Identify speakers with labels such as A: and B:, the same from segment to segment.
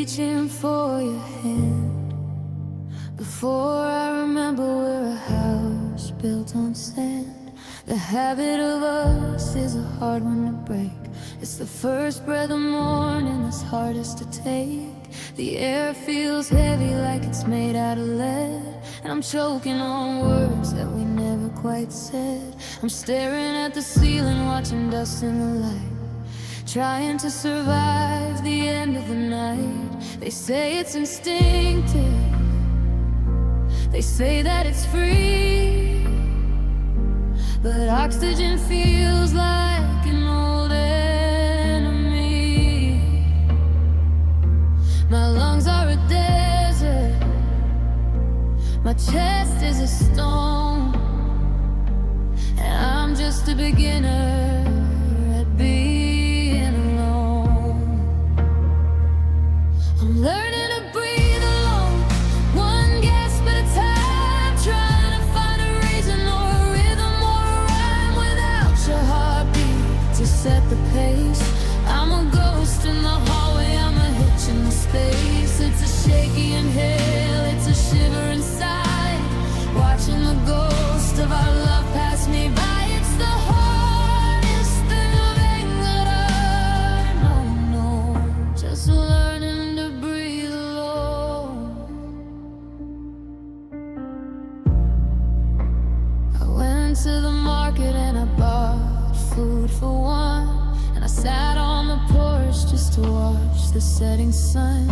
A: reaching for your hand. Before I remember, we're a house built on sand. The habit of us is a hard one to break. It's the first breath of morning that's hardest to take. The air feels heavy like it's made out of lead, and I'm choking on words that we never quite said. I'm staring at the ceiling, watching dust in the light, trying to survive the end of the night. They say it's instinctive, they say that it's free, but oxygen feels like an old enemy. My lungs are a desert, my chest is a stone, and I'm just a beginner at being alone. I'm learning to breathe alone, one gasp at a time, trying to find a reason or a rhythm or a rhyme without your heartbeat to set the pace. I'm a ghost in the hallway, I'm a hitch in the space. It's a shaky inhale, it's a shiver inside, watching the ghost of our love pass me by. It's the hardest thing that I know, just learning to breathe alone. I went to the market and I bought food for one, and I sat on the porch just to watch the setting sun.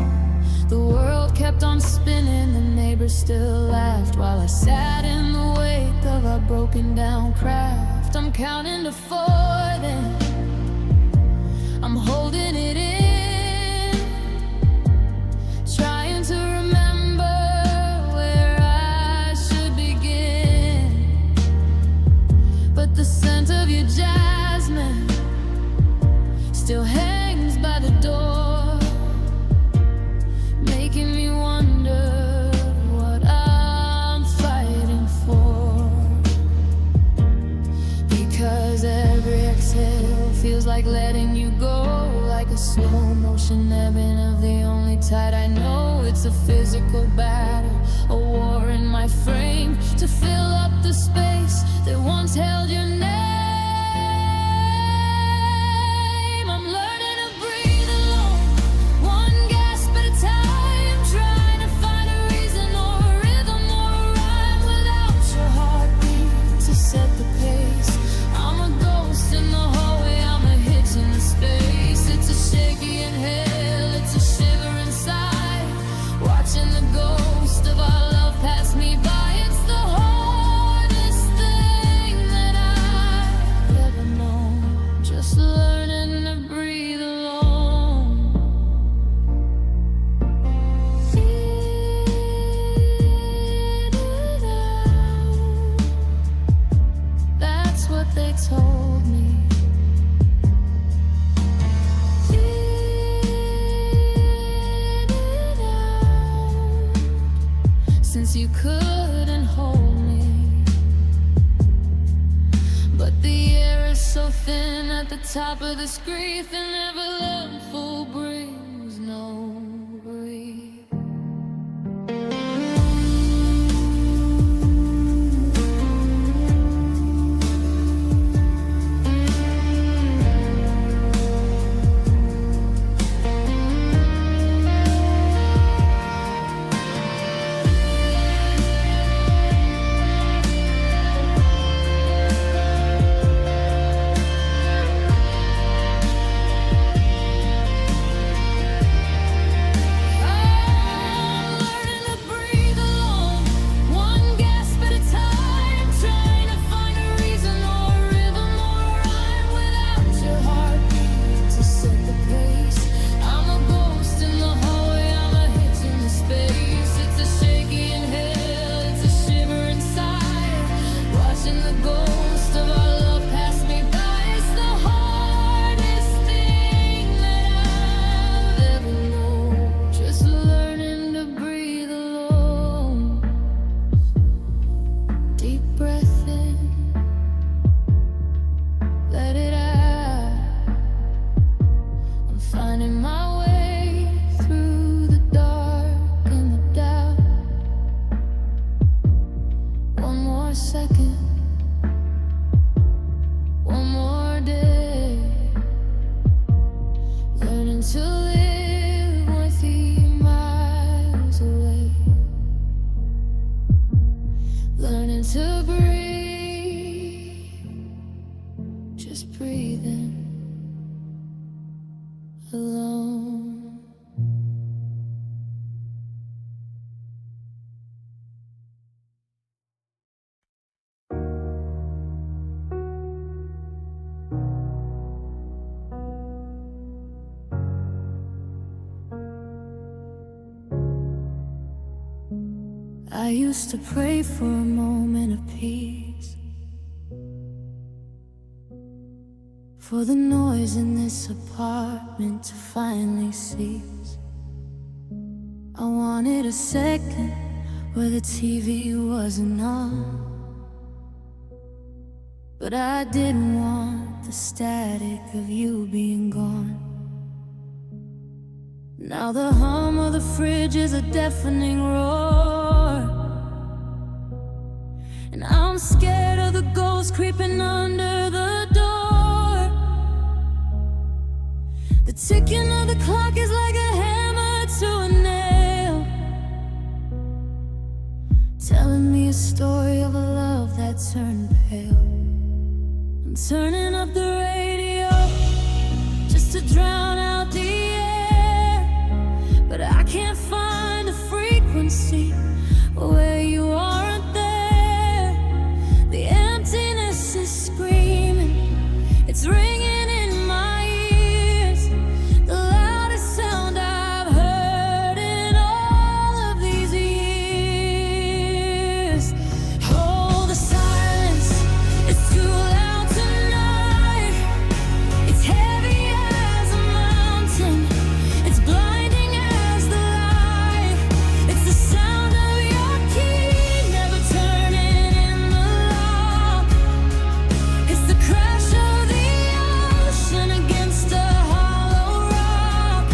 A: The world kept on spinning, the neighbors still laughed while I sat in the wake of our broken down craft. I'm counting to 4 then, I'm holding it in, trying to remember where I should begin. But the scent of your jasmine still hangs by the door, making me wonder what I'm fighting for. Because every exhale feels like letting you go, like a slow motion ebbing of the only tide I know. It's a physical battle, a war in my frame, to fill up the space that once held your name. I'm learning to breathe alone, one gasp at a time, trying to find a reason or a rhythm or a rhyme without your heartbeat to set the pace. I'm a ghost in the hallway, I'm a hitch in the space. It's a shaky inhale, it's a shiver inside, watching the ghost of our love pass me by. It's the hardest thing that I've ever known, just learning to breathe alone. That's what they told me. Since you couldn't hold me, but the air is so thin at the top of this grief, and never letting full brings no breathe. finding my way through the to live 1 feet miles away, learning to breathe, just breathing alone. I used to pray for a moment of peace, for the noise in this apartment to finally cease. I wanted a second where the TV wasn't on, but I didn't want the static of you being gone. Now the hum of the fridge is a deafening roar, and I'm scared of the ghost creeping under the door. The ticking of the clock is like a hammer to a nail, telling me a story of a love that turned pale. I'm turning up the radio just to drown out the air, but I can't find a frequency where you aren't there. The emptiness is screaming, it's ringing in my ears, the loudest sound I've heard in all of these years. Oh, the silence is too loud tonight. It's heavy as a mountain, it's blinding as the light. It's the sound of your key never turning in the lock. It's the crash of the ocean against a hollow rock.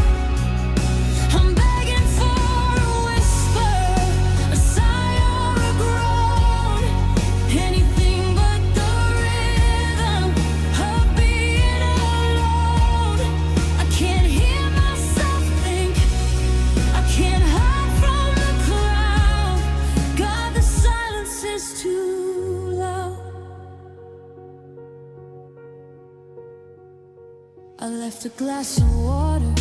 A: I'm begging for a whisper, a sigh or a groan, anything but the rhythm of being alone. I can't hear myself think, I can't hide from the crowd. God, the silence is too loud. I left a glass of water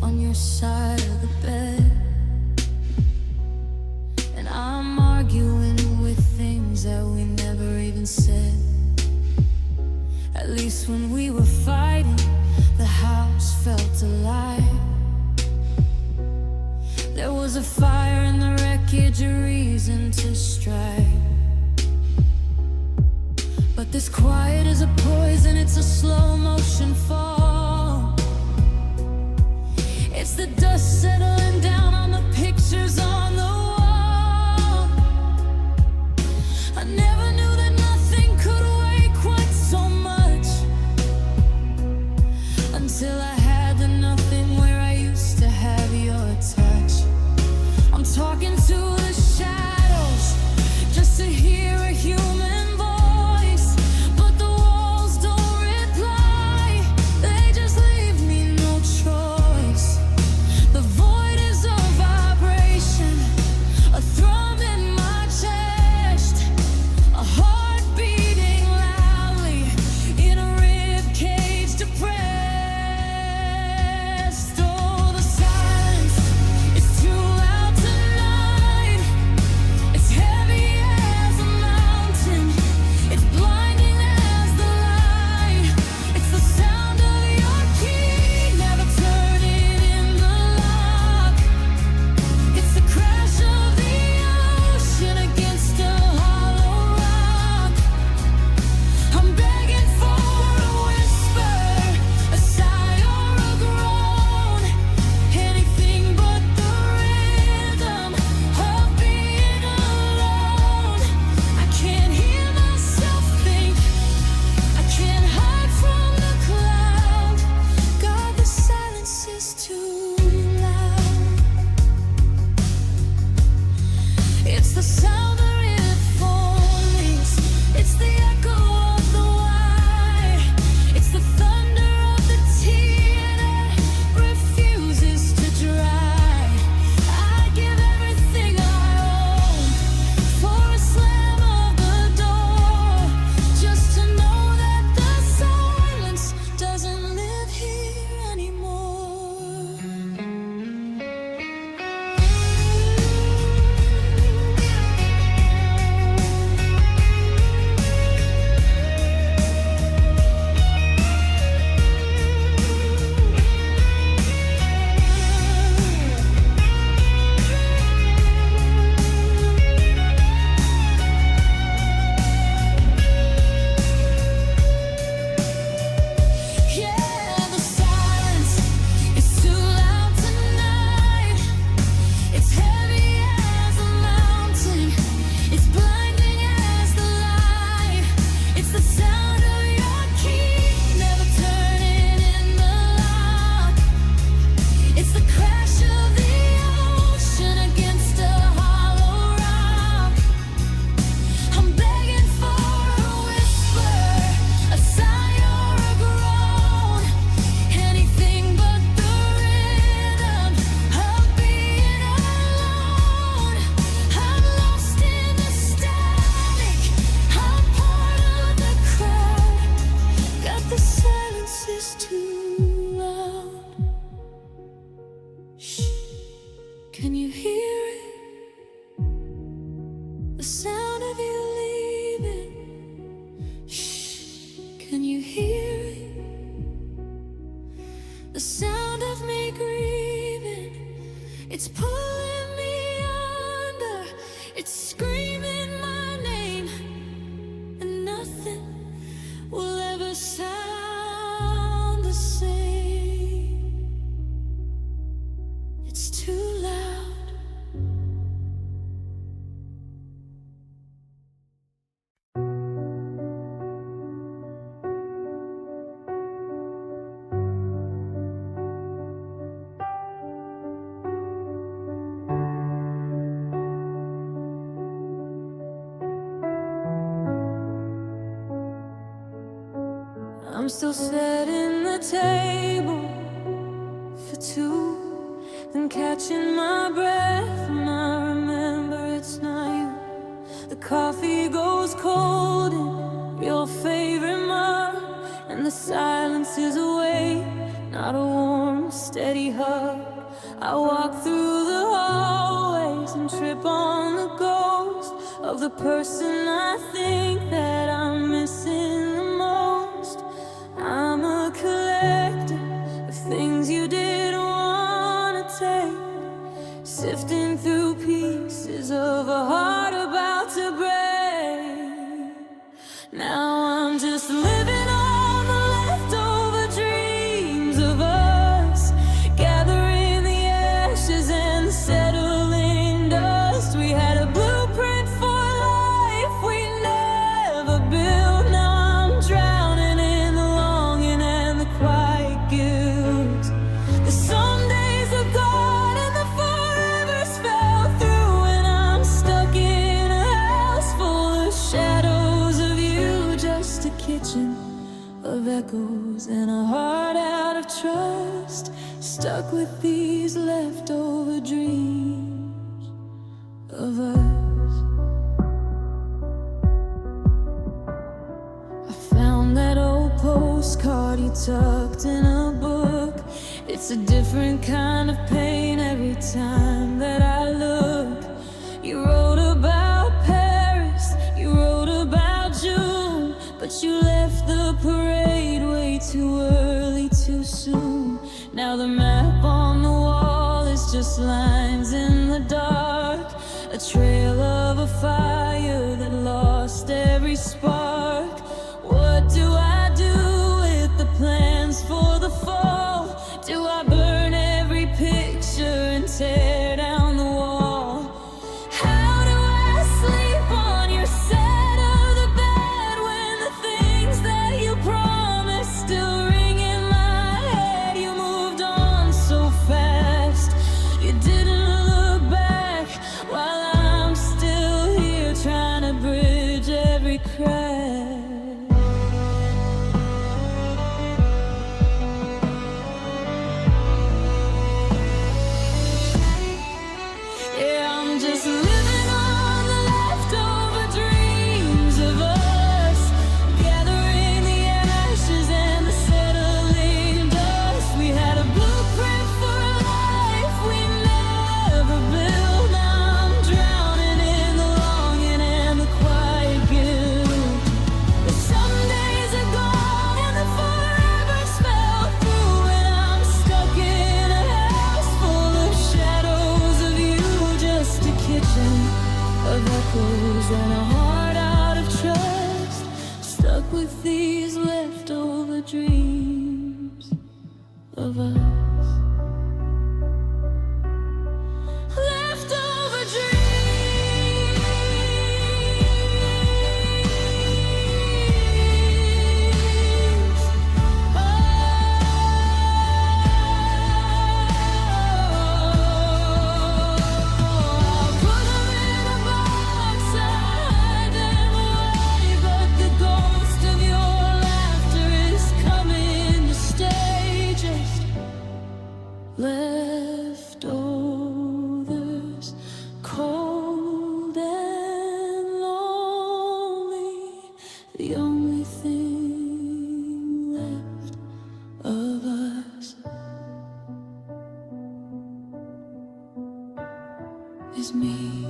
A: on your side of the bed, and I'm arguing with things that we never even said. At least when we were fighting, the house felt alive. There was a fire in the wreckage, a reason to strike. But this quiet is a poison, it's a slow motion fall. It's the dust settling down on the pictures on the wall. I never knew that nothing could weigh quite so much, until I had the nothing where I used to have your touch. I'm talking to the shadows just to hear a human voice, but the walls don't reply. They Can you hear it? The sound of you leaving. Shh, can you hear it? The sound of me grieving. It's pulling me under. It's screaming my name, and nothing will ever sound the same. It's too loud. I'm still setting the table for two, then catching my breath when I remember it's not you. The coffee goes cold in your favorite mug, and the silence is away, not a warm, steady hug. I walk through the hallways and trip on the ghost of the person I think that I'm missing the most. I'm a collector of things you didn't want to take, sifting through pieces of a heart about to break. Now I'm just living on the leftover dreams of us, gathering the ashes and settling dust. We had a blueprint for life we never built. Now I'm drowning in the longing and the quiet guilt. The some days are gone and the forevers fell through, and I'm stuck in a house full of shadows of you. Just a kitchen of echoes and a heart out of trust, stuck with these leftover dreams of us. I found that old postcard you tucked in a book. It's a different kind of pain every time that I look. You wrote about Paris, you wrote about June, but you left the parade way too early, too soon. Now the map on the wall is just lines in the dark, a trail of a fire that lost every spark. What do I do with the plans for the fall? Do I burn every picture and tear down the wall? How do I sleep on your side of the bed when the things that you promised still ring in my head? You moved on so fast, you didn't look back, while I'm still here trying to bridge every crack. Yeah, I'm just living on the leftover dreams of us, gathering the ashes and the settling dust. We had a blueprint for a life we never built. Now I'm drowning in the longing and the quiet guilt. The some days are gone and the forevers fell through, and I'm stuck in a house full of shadows of you. Just a kitchen of echoes and a heart out of trust, stuck with these leftover dreams of us. Leftover dreams. I'll put 'em in a box, I'll hide them away, but the ghost of your laughter is coming to stay. Just leftovers, cold and lonely, the only thing left of us. is me.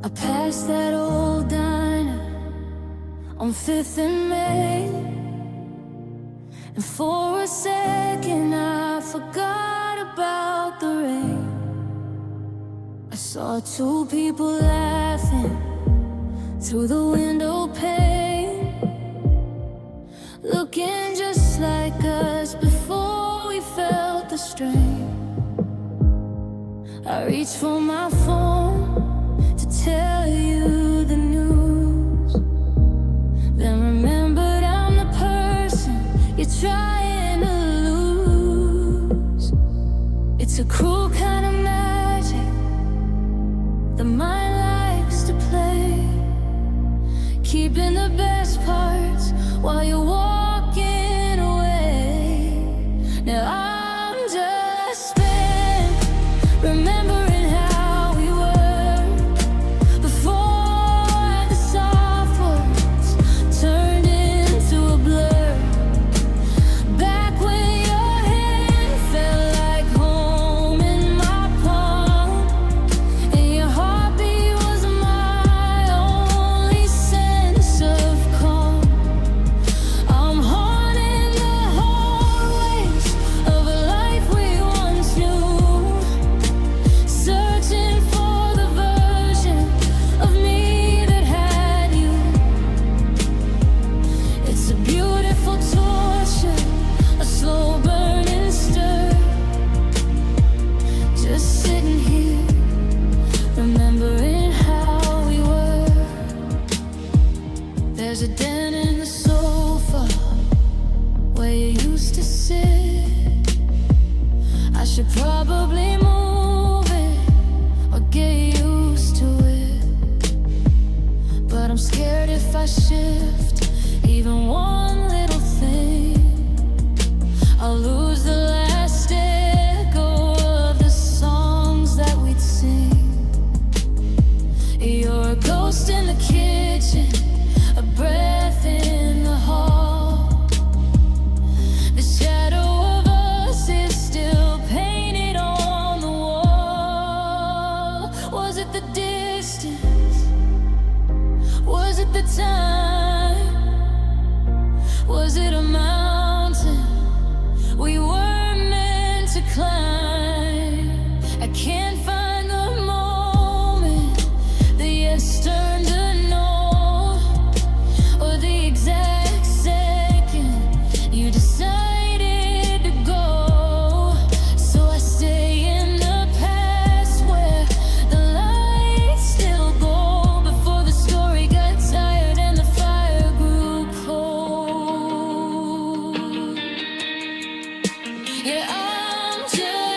A: I passed that old diner on 5th and Main, and for a second I forgot about the rain. I saw two people laughing through the window pane, looking just like us before we felt the strain. I reached for my phone to tell you the news, then remembered I'm the person you're trying to lose. It's a cruel kind of magic the mind likes to play, keeping the best parts while you're walking away. Now I'm just spent remembering how we were before the soft words turned into a blur. Back when your hand felt like home in my palm, and your heartbeat was my only sense of calm. I'm haunting the hallways of a life we once knew, searching for the version of me that had you. It's a beautiful torture, a slow burning stir, just sitting here remembering how we were. There's a dent in the sofa where you used to sit. I should probably move it or get used to it, but I'm scared if I shift even one little thing, I'll lose the last echo of the songs that we'd sing. You're a ghost in the kitchen, a breath in the hall. The shadow of us is still painted on the wall. Was it the distance? Was it the time? Was it a mountain we weren't meant to climb? I can't find the moment that yes turned to no, or the exact second you decided to go. So I stay in the past where the lights still go, before the story got tired and the fire grew cold. Yeah, I'm just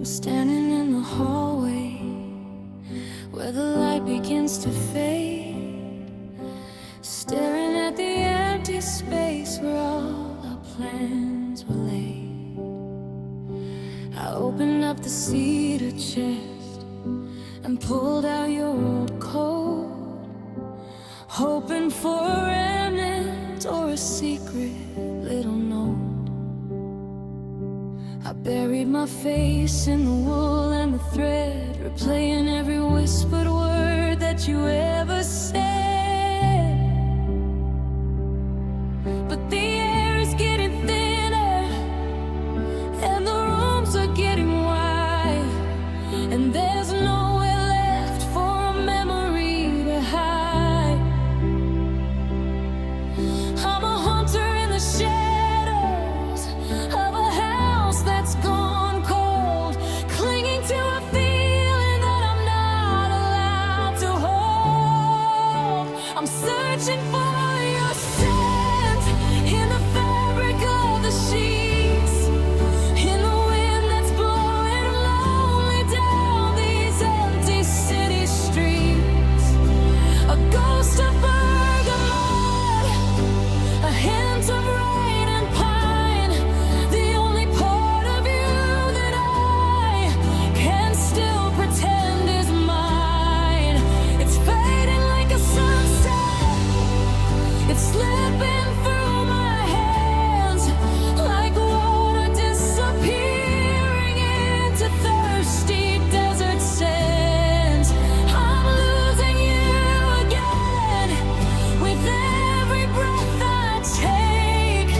A: standing in the hallway where the light begins to fade, staring at the empty space where all our plans were laid. I opened up the cedar chest and pulled out your old coat, hoping for a remnant or a secret little note. I buried my face in the wool and the thread, replaying every whispered word that you ever said. But the air is getting thinner and the rooms are getting wide, and there's nowhere left for a memory to hide. I'm a hunter in the shadows of a house that's gone cold, clinging to a feeling that I'm not allowed to hold. I'm searching for your scent in the fabric of the sheets, in the wind that's blowing lonely down these empty city streets. A ghost of bergamot, a hint of rain and pine, the only part of you that I can still pretend is mine. It's fading like a sunset, it's slipping through my hands like water disappearing into thirsty desert sands. I'm losing you again with every breath I take,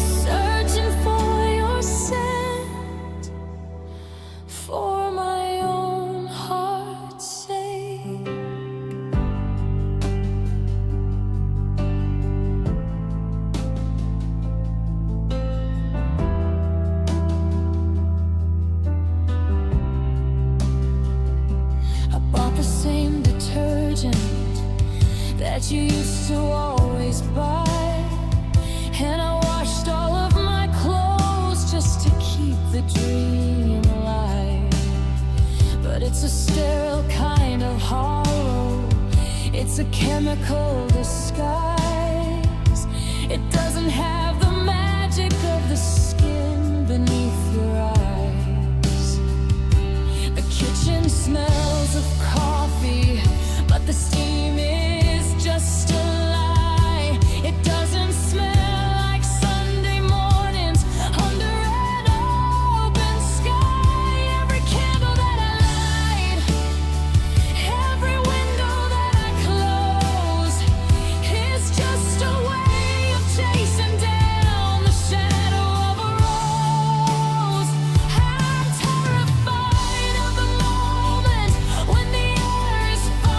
A: searching for your scent for my own heart's sake. I bought the same detergent that you used to always buy, and I washed all of my clothes just to keep the dream alive. But it's a sterile kind of hollow, it's a chemical disguise. It doesn't have the magic of the skin beneath your eyes. The kitchen smells of coffee, but the steam is just a lie. It doesn't smell like Sunday mornings under an open sky. Every candle that I light, every window that I close is just a way of chasing down the shadow of a rose. I'm terrified of the moment when the air is fine.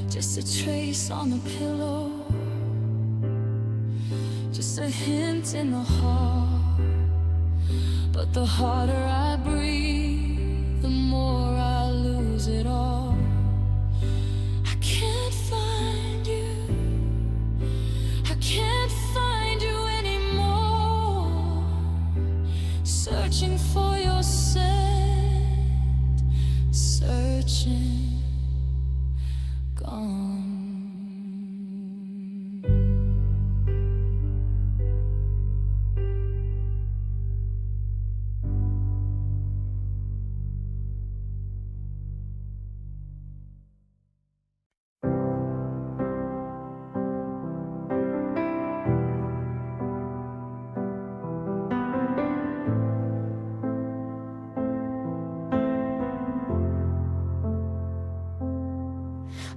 A: just a trace on the pillow, just a hint in the heart. But the harder I breathe, the more I lose it all. I can't find you, I can't find you anymore. Searching for your scent, searching, gone.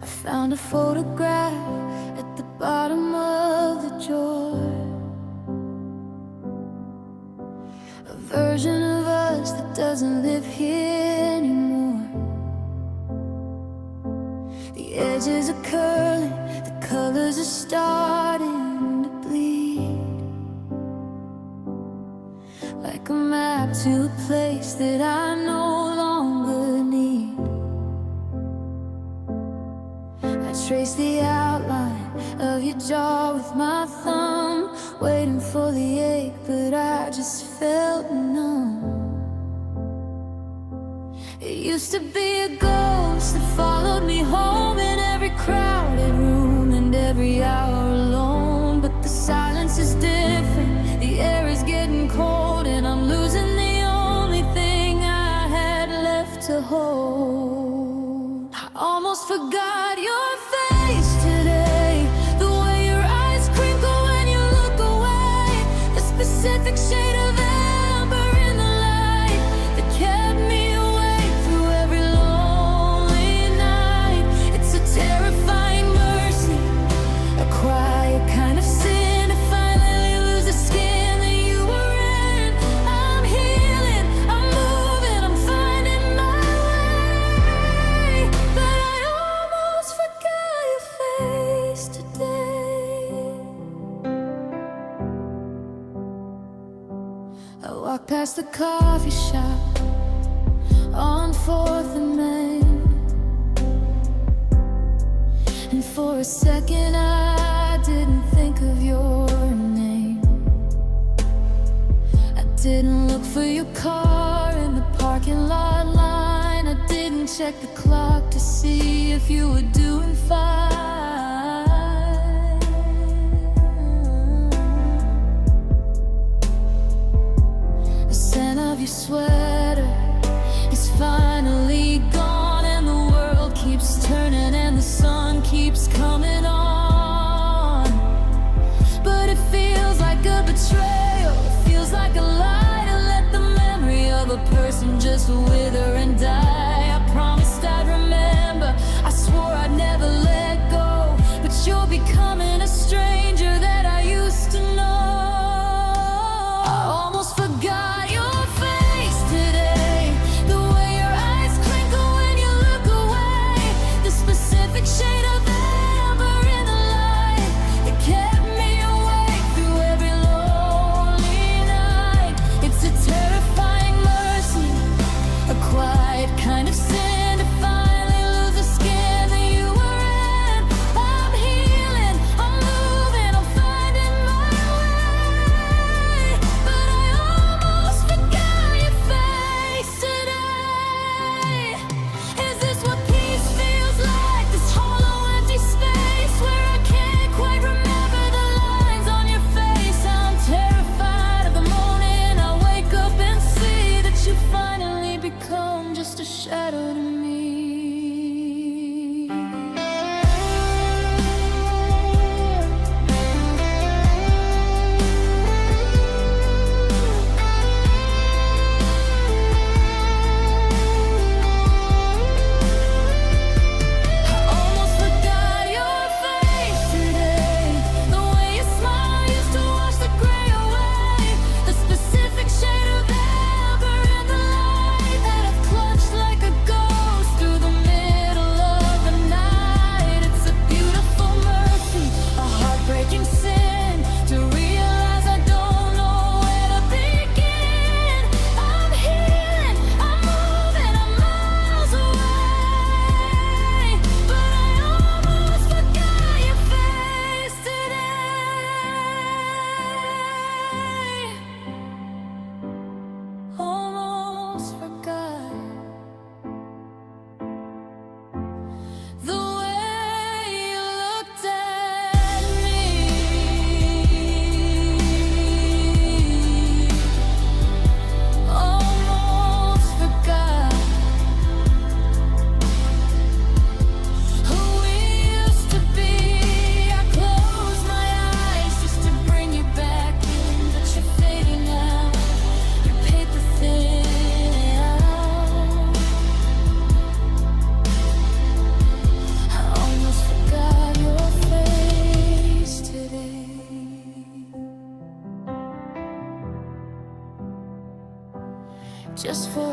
A: I found a photograph at the bottom of the drawer, a version of us that doesn't live here anymore. The edges are curling, the colors are starting to bleed, like a map to a place that I no longer need. I trace the outline of your jaw with my thumb, waiting for the ache, but I just felt numb. It used to be a ghost that followed me home in every crowded room and every hour alone. But the silence is different, the air is getting cold, and I'm losing the only thing I had left to hold. I almost forgot your face today, the way your eyes crinkle when you look away, the specific shade of amber in the light that kept me awake through every lonely night. It's a terrifying mercy, a quiet kind of sin to finally lose the skin that you were in. I'm healing, I'm moving, I'm finding my way, but I almost forgot your face today. I walked past the coffee shop on 4th and Main, and for a second I didn't think of your name. I didn't look for your car in the parking lot line, I didn't check the clock to see if you were doing fine. The scent of your sweater is finally gone, and the world keeps turning and the sun keeps coming on. But it feels like a betrayal, it feels like a lie to let the memory of a person just wither and die. I promised I'd remember, I swore I'd never let go, but you're becoming a stranger that I used to know. I almost forgot your face today, the way your eyes crinkle when you look away, the specific shade of amber in the light that kept me awake through every lonely night. It's a terrifying mercy, a quiet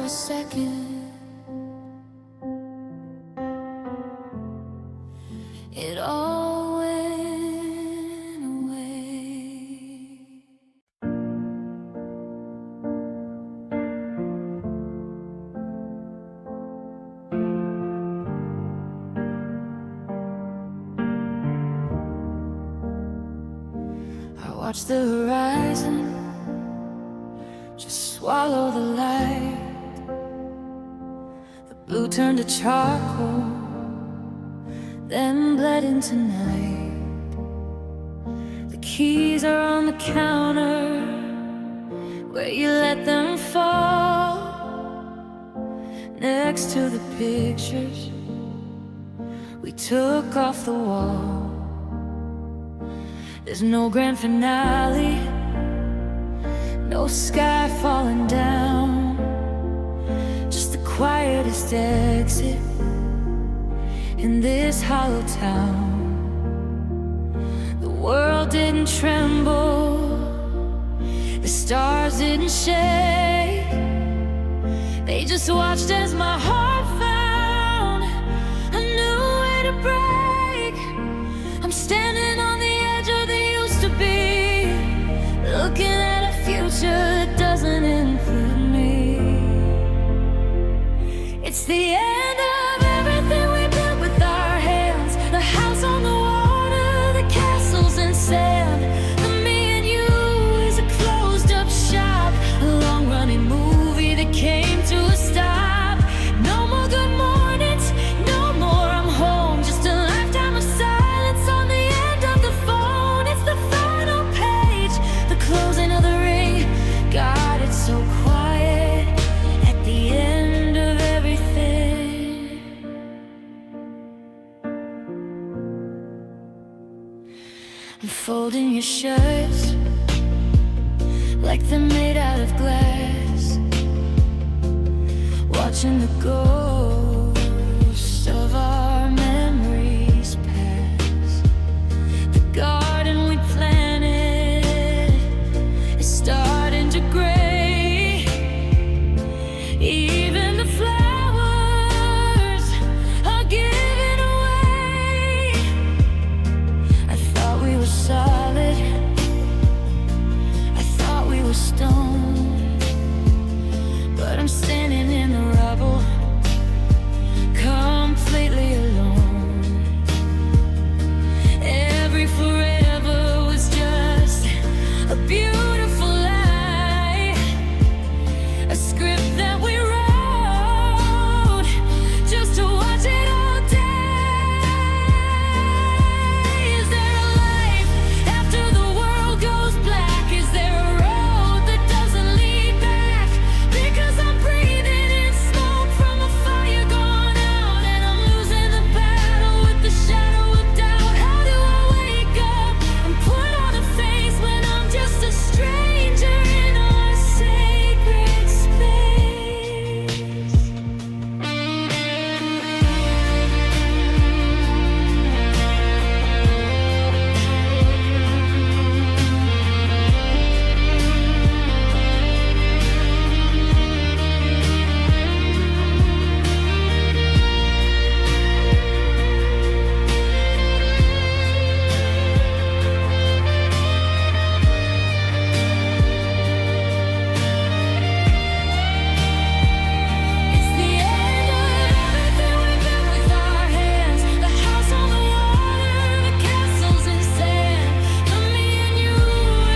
A: a second. It all went away. I watch the horizon just swallow the light. The blue turned to charcoal, then bled into night. The keys are on the counter where you let them fall, next to the pictures we took off the wall. There's no grand finale, no sky falling down, just the quietest exit in this hollow town. The world didn't tremble, the stars didn't shake. They just watched as my heart found a new way to break. I'm standing on the edge of the used to be, looking at a future that doesn't include me. It's the end of everything we built with our hands, the house on the water, the castles in sand. The me and you is a closed up shop, a long running movie that came to a stop. No more good mornings, no more I'm home, just a lifetime of silence on the end of the phone. It's the final page, the closing of the ring. God, it's so quiet at the end of everything. I'm folding your shirts like they're made out of glass, watching the ghosts of our memories pass. The garden we planted is starting to gray. Even the flowers are giving away. I thought we were solid, I thought we were stone, but I'm standing in the rubble, completely alone. Every forever was just a beautiful lie, a script that we wrote just to watch it all day. Is there a life after the world goes black? Is there a road that doesn't lead back? Because I'm breathing in smoke from a fire gone out, and I'm losing the battle with the shadow of doubt. How do I wake up and put on a face when I'm just a stranger in our sacred space? It's the end of everything we built with our hands, the house on the water, the castles in sand. The me and you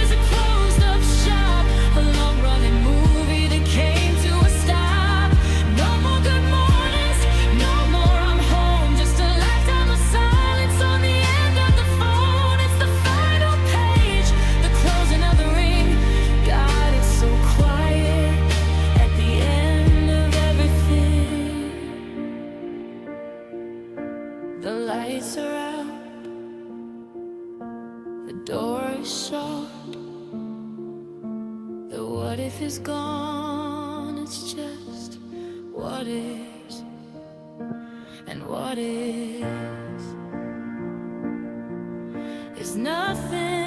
A: is a closed up shop, a long running movie that came to a stop. No more good mornings, no more I'm home, just a lifetime of silence on the end of the phone. It's the final page, the closing of the ring. God, it's so quiet at the end of everything. The lights are out, the door is shut, the what if is gone. It's just what is and what is nothing.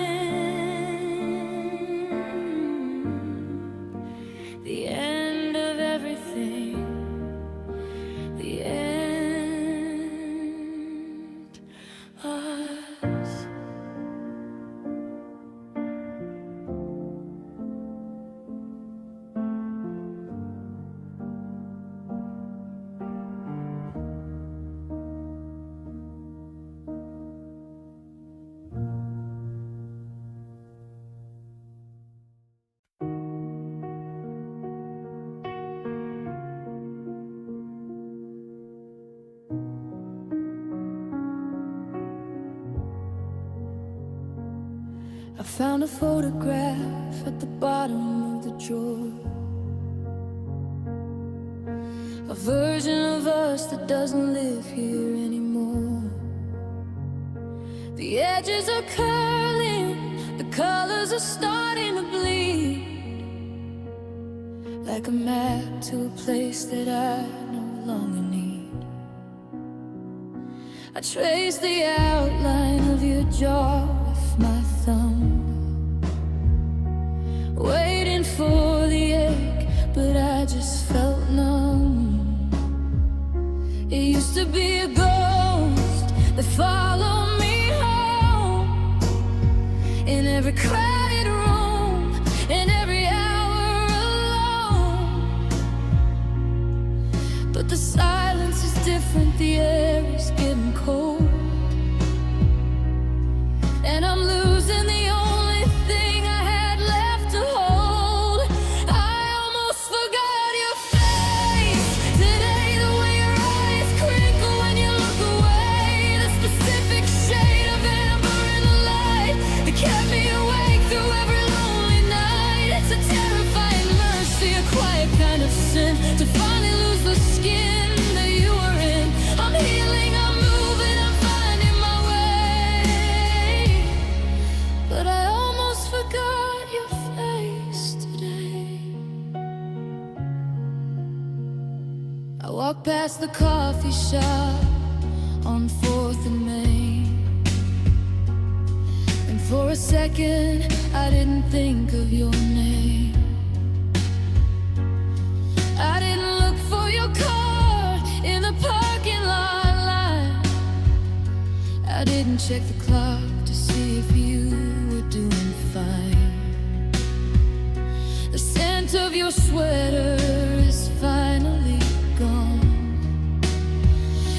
A: The end of everything. I found a photograph at the bottom of the drawer, a version of us that doesn't live here anymore. The edges are curling, the colors are starting to bleed, like a map to a place that I no longer need. I trace the outline of your jaw with my thumb, waiting for the ache, but I just felt numb. It used to be a ghost that followed me home, in every crowded room, in every hour alone. But the silence is different, the air is getting cold, and I'm losing the only thing I had left to hold. I almost forgot your face today, the way your eyes crinkle when you look away, the specific shade of amber in the light that kept me awake through every lonely night. It's a terrifying mercy, a quiet kind of sin, to finally lose the skin that you were in. I'm healing, I'm moving, I'm finding my way, but I almost forgot your face today. I walked past the coffee shop on 4th and Main, and for a second I didn't think of your name. I didn't look for your car in the parking lot line. I didn't check the clock to see if you were doing fine. The scent of your sweater is finally gone,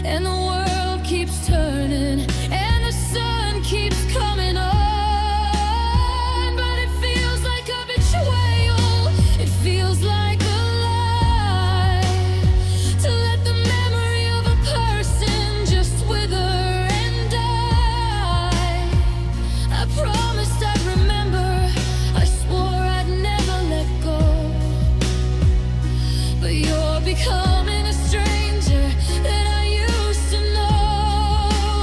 A: and the world keeps turning, and the sun keeps coming on. But it feels like a betrayal, it feels like a lie, to let the memory of a person just wither and die. I promised I'd remember, I swore I'd never let go, but you're becoming a stranger that I used to know.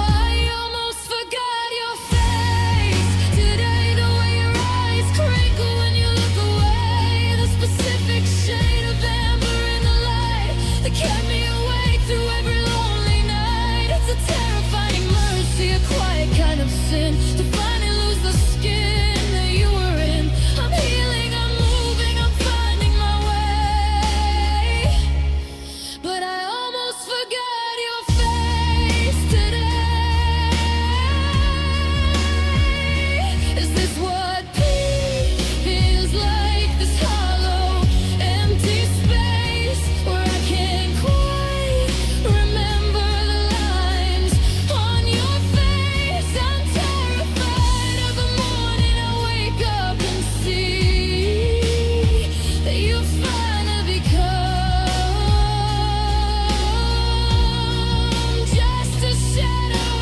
A: I almost forgot your face today, the way your eyes crinkle when you look away, the specific shade of amber in the light that kept me awake through every lonely night. It's a terrifying mercy, a quiet kind of sin, to finally lose the skin that you were in. I'm healing, I'm moving, I'm finding my way, but I almost forgot your face today. Is this what peace feels like? This hollow, empty space where I can't quite remember the lines on your face. I'm terrified of the morning I wake up and see that you've finally become just a shadow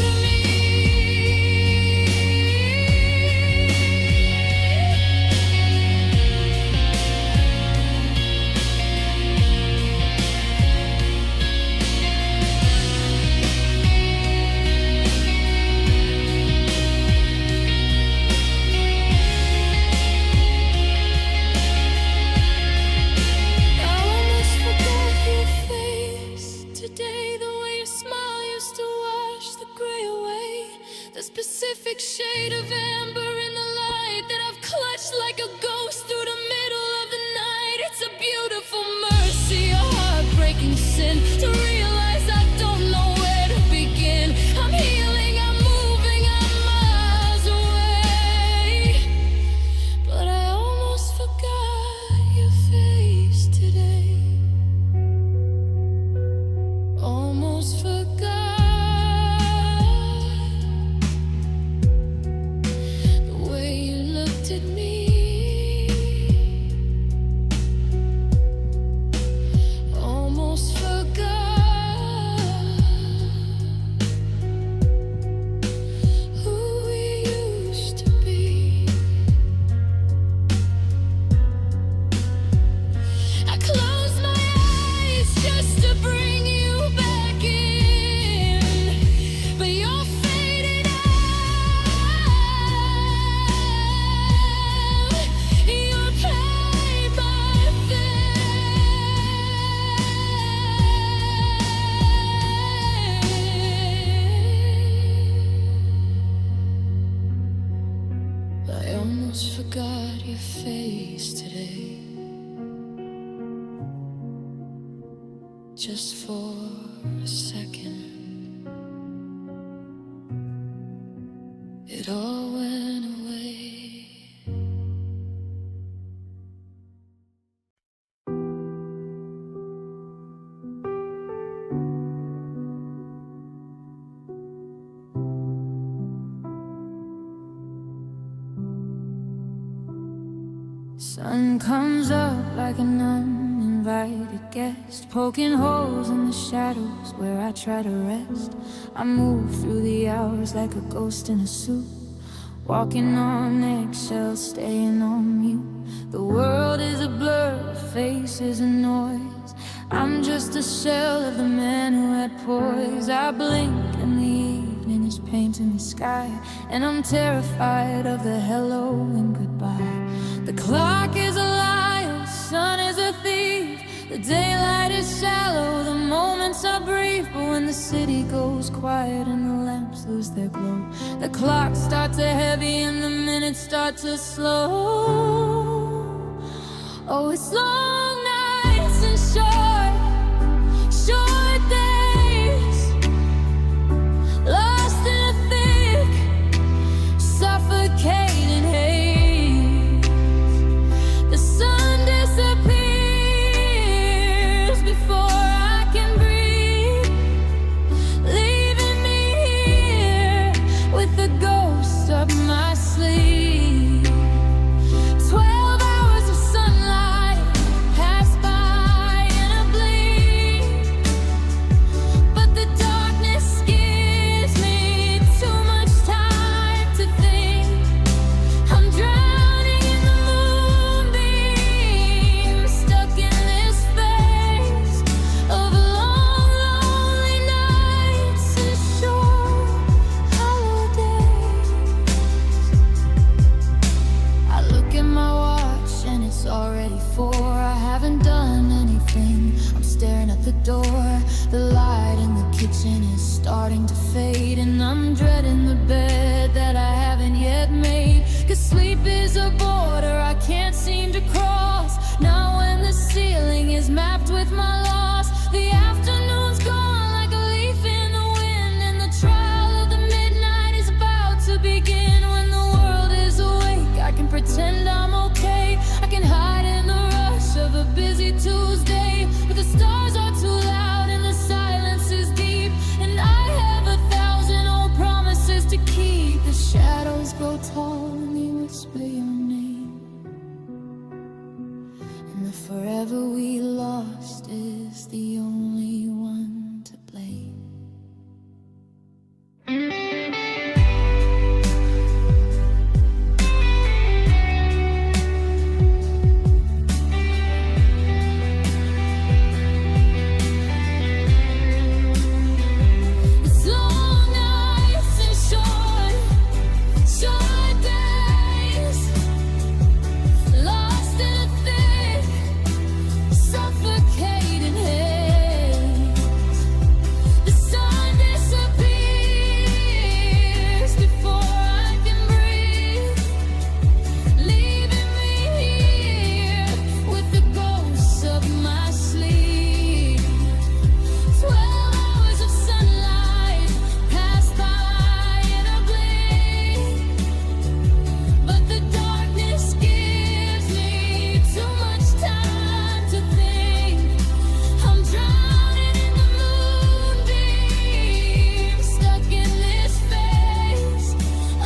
A: to me. I almost forgot your face today, the way your smile used to wash the gray away, the specific shade of amber in the light that I've clutched like a ghost through the middle of the night. It's a beautiful mercy, a heartbreaking sin, to realize I don't know where to begin. I'm healing, I'm moving, I'm miles away, but I almost forgot your face today. Almost forgot. almost forgot your face today. Just for a second, it all went away. Sun comes up like an uninvited guest, poking holes in the shadows where I try to rest. I move through the hours like a ghost in a suit, walking on eggshells, staying on mute. The world is a blur of faces and noise. I'm just a shell of the man who had poise. I blink and the evening is painting the sky, and I'm terrified of the hello and goodbye. The clock is a liar, the sun is a thief. The daylight is shallow, the moments are brief. But when the city goes quiet and the lamps lose their glow, the clock starts to heavy and the minutes start to slow. Oh, it's long nights and short days, lost in a thick, suffocating haze. The sun disappears before I can breathe, leaving me here with the ghost up my sleeve. 12 hours of sunlight pass by in a blink, but the darkness gives me too much time to think. I'm drowning in the moonbeam, stuck in this phase of long, lonely nights and short holidays. I look at my watch and it's already 4. I haven't done anything, I'm staring at the door. The light in the kitchen is starting to fade, and I'm dreading the bed that I haven't yet made. 'Cause sleep is a border I can't seem to cross. Now when the ceiling is mapped with my loss, the afternoon's gone like a leaf in the wind, and the trial of the midnight is about to begin. When the world is awake, I can pretend I'm okay. I can hide in the rush of a busy Tuesday, but the stars are too loud and the silence is deep, and I have 1,000 old promises to keep. The shadows grow tall and they whisper your name, and the forever we lost is the only one to blame. It's long nights and short days, lost in a thick, suffocating haze. The sun disappears before I can breathe, leaving me here with the ghosts of my sleep. 12 hours of sunlight pass by in a blink, but the darkness gives me too much time to think. I'm drowning in the moonbeam, stuck in this phase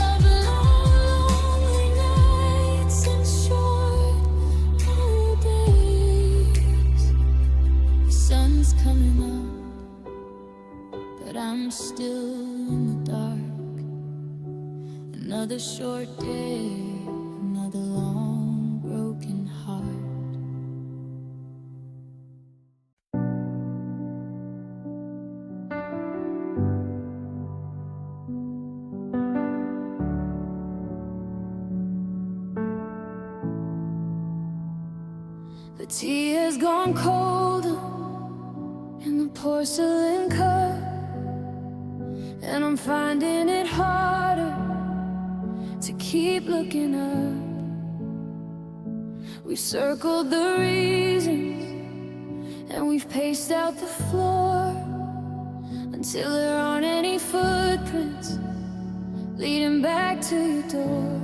A: of long, lonely nights and short holidays. The sun's coming up, but I'm still in the dark. Another short day, another long broken heart. The tea has gone colder in the porcelain cup, and I'm finding it harder to keep looking up. We've circled the reasons, and we've paced out the floor until there aren't any footprints leading back to your door.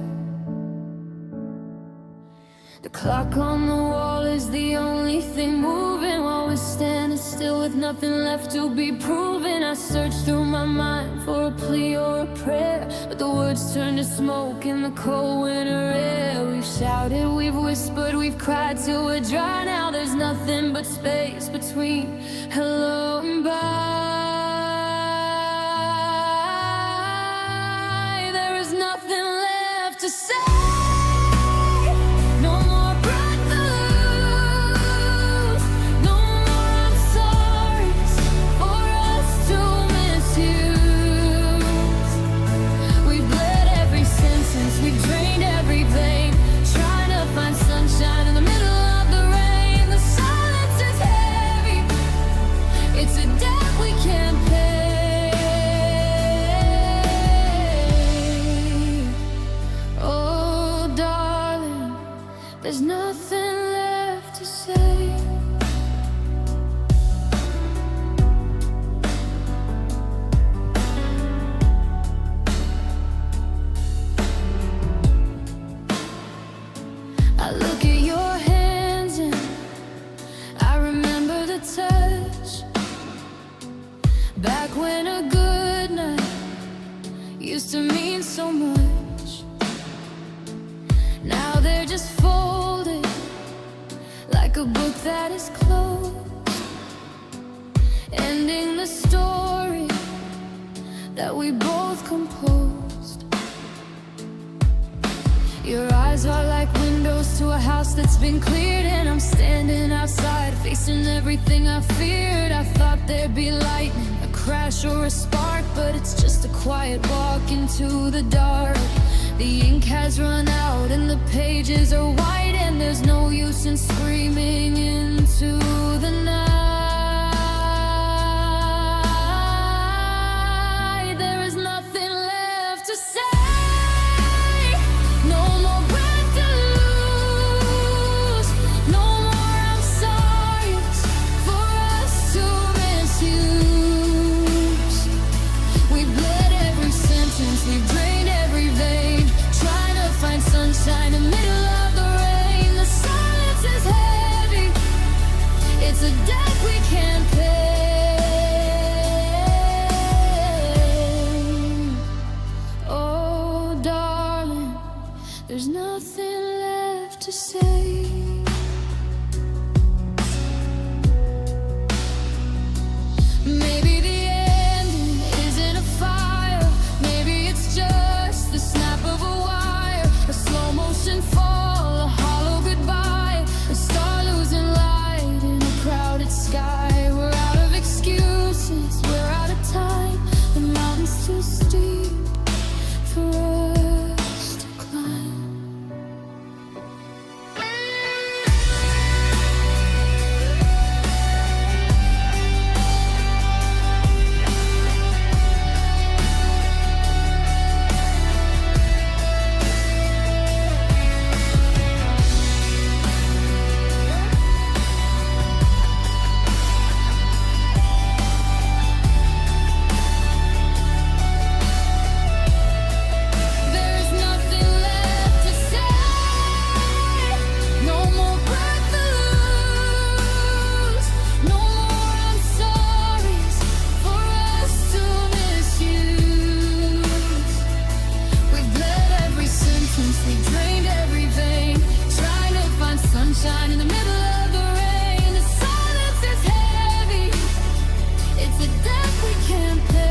A: The clock on the wall is the only thing moving while we're standing still with nothing left to be proven. I search through my mind for a plea or a prayer, but the words turn to smoke in the cold winter air. We've shouted, we've whispered, we've cried till we're dry. Now there's nothing but space between hello and bye. There is nothing left to say. There's nothing left to say. I look at your hands and I remember the touch. Back when a good night used to mean so much. Now they're just folded like a book that is closed, ending the story that we both composed. Your eyes are like windows to a house that's been cleared, and I'm standing outside facing everything I feared. I thought there'd be lightning, a crash or a spark, but it's just a quiet walk into the dark. The ink has run out and the pages are white, and there's no use in screaming into the night. There is nothing left to say. No more breath to lose. No more I'm sorry's for us to misuse. We bled every sentence, we drained every vein, trying to find sunshine in the middle of the rain. The silence is heavy, it's a debt we can't pay. Oh darling, there's nothing left to say. Maybe the ending isn't a fire, maybe it's just the snap of a wire, a slow motion fall, a hollow goodbye, a star losing light in a crowded sky. We're out of excuses, we're out of time, the mountain's too steep for us to climb. Sunshine in the middle of the rain. The silence is heavy, it's a debt we can't pay.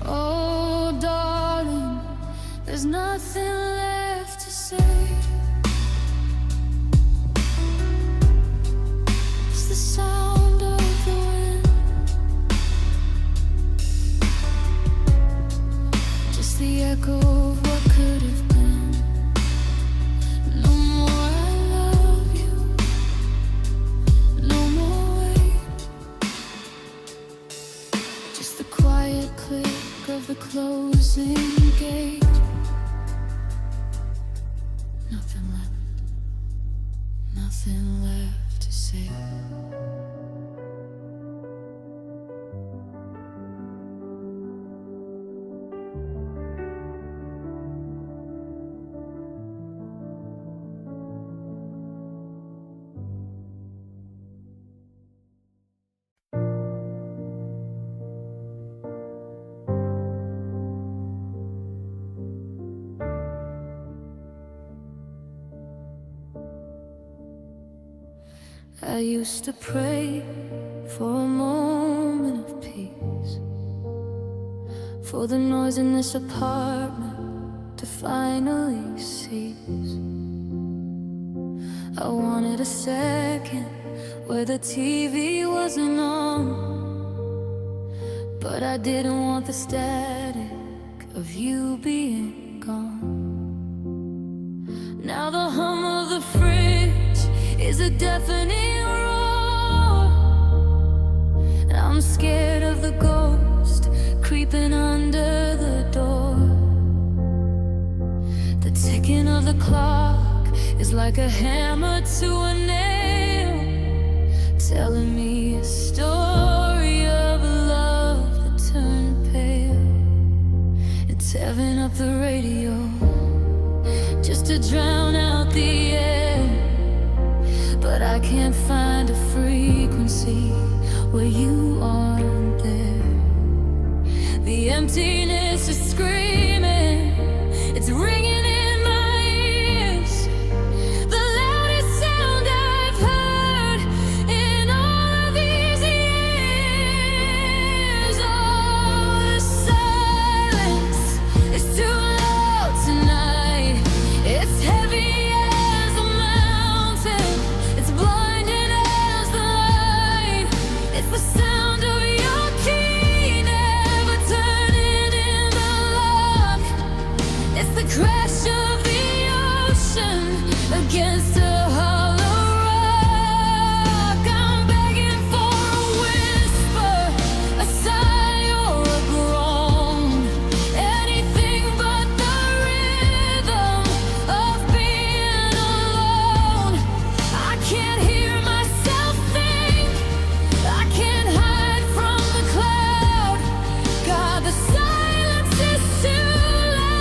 A: Oh darling, there's nothing left to say. It's the sound of the wind, just the echo of what could have been. No more I love you, no more wait, just the quiet click of the closing gate. nothing left to say. I used to pray for a moment of peace, for the noise in this apartment to finally cease. I wanted a second where the TV wasn't on, but I didn't want the static of you being gone. Now the hum of the fridge is a deafening roar, and I'm scared of the ghost creeping under the door. The ticking of the clock is like a hammer to a nail, telling me a story of a love that turned pale. It's revving up the radio just to drown out the air, but I can't find a frequency where you aren't there. The emptiness is screaming, it's ringing in my ears, the loudest sound I've heard in all of these years. Oh, the silence is too loud tonight. It's heavy as a mountain, it's blinding as the light. It's the sound of your key never turning in the lock. It's the crash of the ocean against a hollow rock. I'm begging for a whisper, a sigh or a groan, anything but the rhythm of being alone. I can't hear myself think, I can't hide from the cloud. God, the silence is too loud.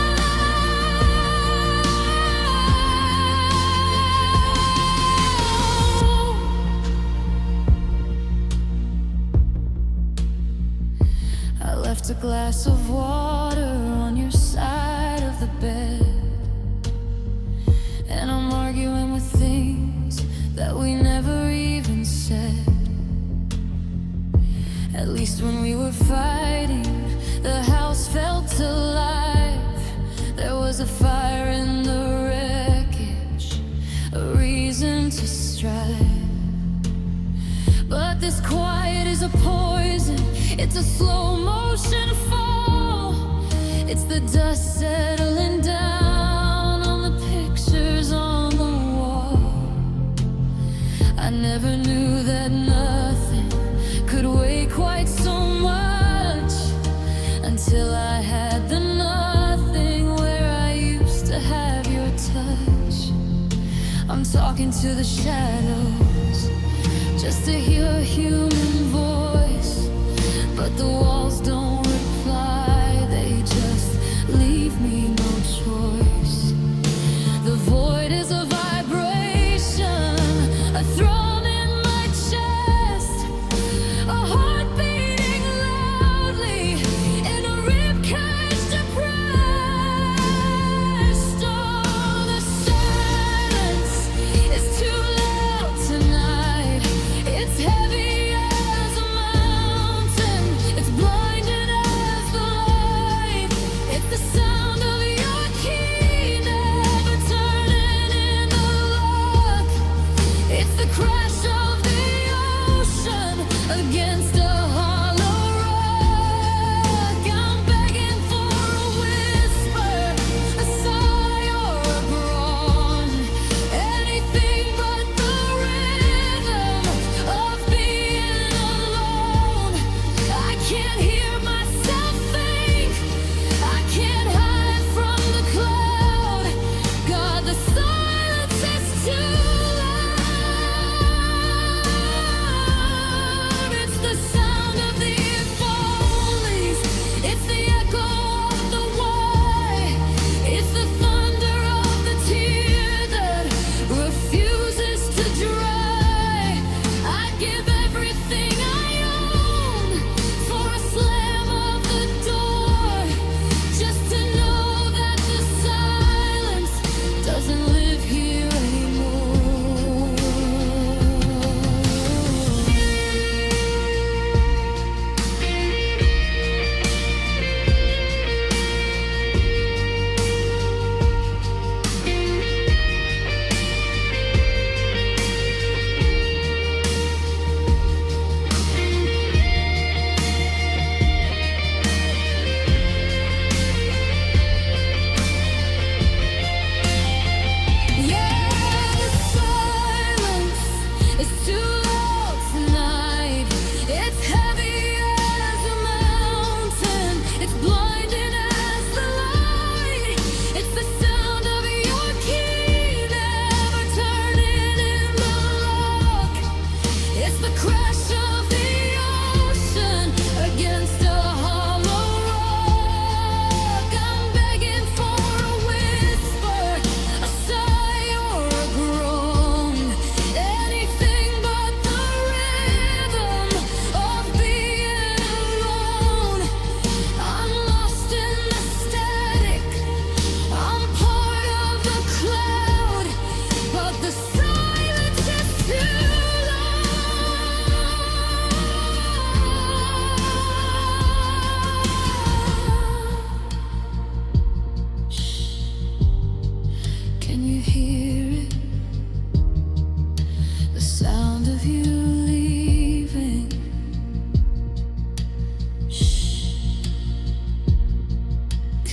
A: I left a glass of water on your side of the bed, and I'm arguing with things that we never even said. At least when we were fighting, the house felt alive. There was a fire in the wreckage, a reason to strive. But this quiet is a poison, it's a slow motion fall. It's the dust settling down on the pictures on the wall. I never knew that nothing could weigh quite so much, until I had the nothing where I used to have your touch. I'm talking to the shadows just to hear a human voice, but the walls don't reply, they just leave me no choice. The void is a vibration, a throb in my chest, a heart beating loudly in a ribcage depressed. Oh, the silence is too loud tonight. It's heavy as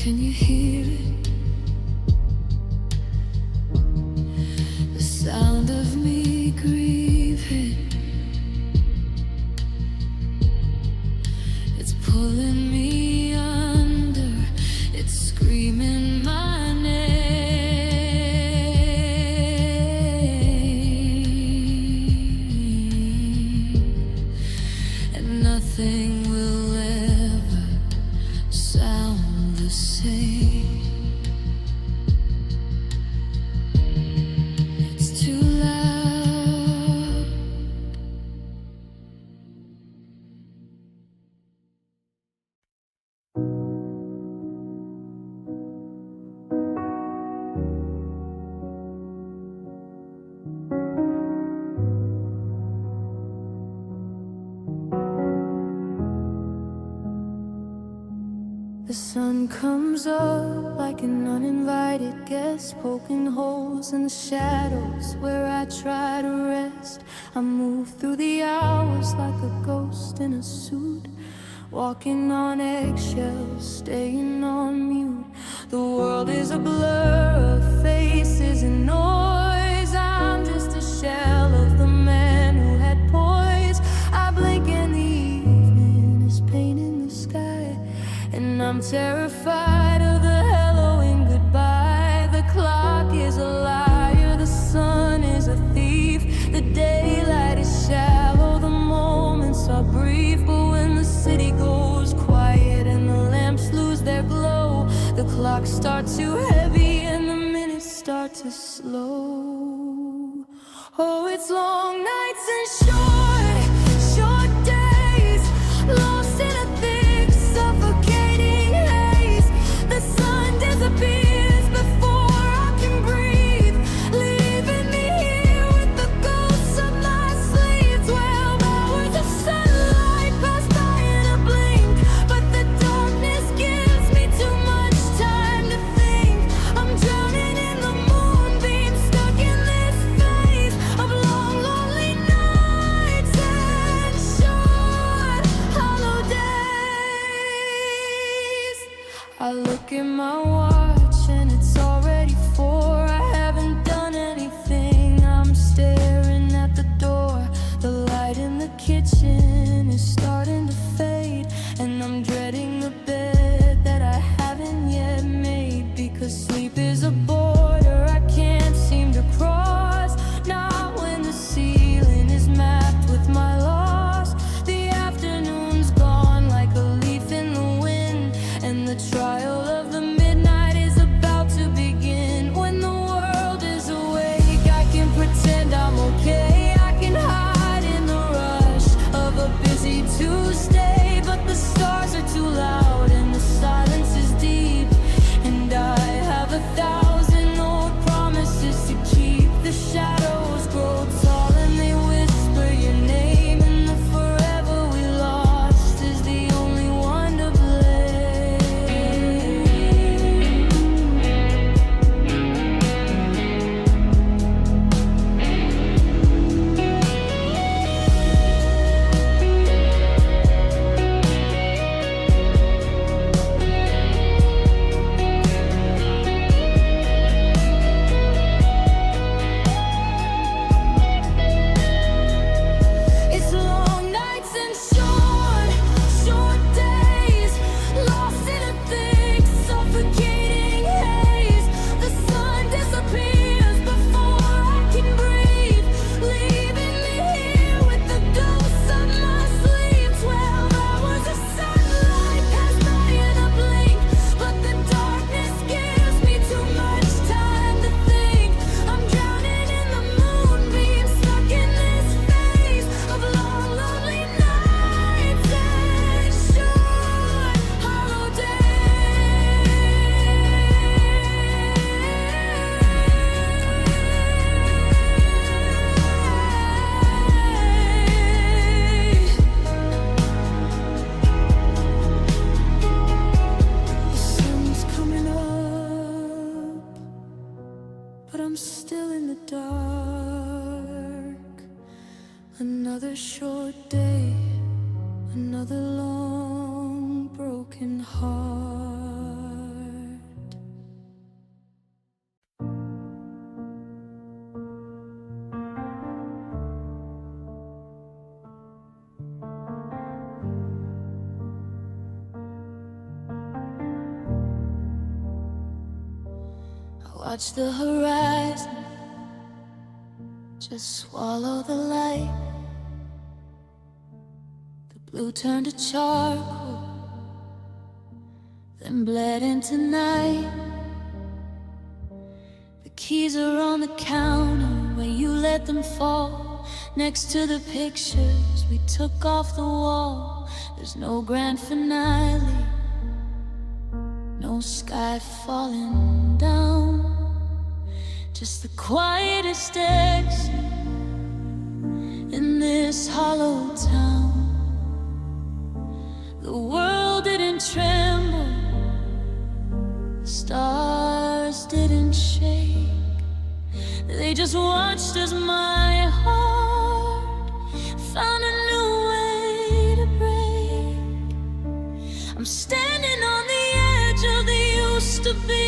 A: Can you hear it? The sound of me grieving. It's pulling me under. It's screaming my name. And nothing will ever sound the same. It's too loud. The sun comes up like an uninvited guest, poking holes in the shadows where I try to rest. I move through the hours like a ghost in a suit, walking on eggshells, staying on mute. The world is a blur of faces and noise. I'm just a shell of the man who had poise. I blink and the evening is painting the sky, and I'm terrified of the hello and goodbye. The clock is a liar, the sun is a thief. The daylight is shallow, the moments are brief. But when the city goes quiet and the lamps lose their glow, the clocks start too heavy and the minutes start to slow. Oh, it's long nights and short days, lost in a thick, suffocating haze. The sun disappears before I can breathe, leaving me here with the ghosts of my sleep. 12 hours of sunlight pass by in a blink, but the darkness gives me too much time to think. I'm drowning in the moonbeam, stuck in this phase of long, lonely nights and short, hollow days. I look at my watch and it's already 4. I haven't done anything, I'm staring at the door. The light in the kitchen is starting to fade, and I'm dreading the bed that I haven't yet made. Because sleep is a border I can't seem to cross, not when the ceiling is mapped with my loss. The afternoon's gone like a leaf in the wind, and the trial of the midnight is about to begin. When the world is awake, I can pretend I'm okay. I can hide in the rush of a busy Tuesday, but the stars are too loud and the silence is deep, and I have 1,000 old promises to keep. The shadows grow tall and they whisper your name, and the forever we lost is the only one to blame. It's long nights and short days, lost in a thick, suffocating haze. The sun disappears before I can breathe, leaving me here with the ghosts of my sleep. 12 hours of sunlight pass by in a blink, but the darkness gives me too much time to think. I'm drowning in the moonbeam, stuck in this phase of long, lonely nights and short, hollow days. The sun's coming up, but I'm still in the dark. Another short day, another long broken heart. Watch the horizon just swallow the light. The blue turned to charcoal, then bled into night. The keys are on the counter where you let them fall, next to the pictures we took off the wall. There's no grand finale, no sky falling down, just the quietest exit in this hollow town. The world didn't tremble, the stars didn't shake. They just watched as my heart found a new way to break. I'm standing on the edge of the used to be,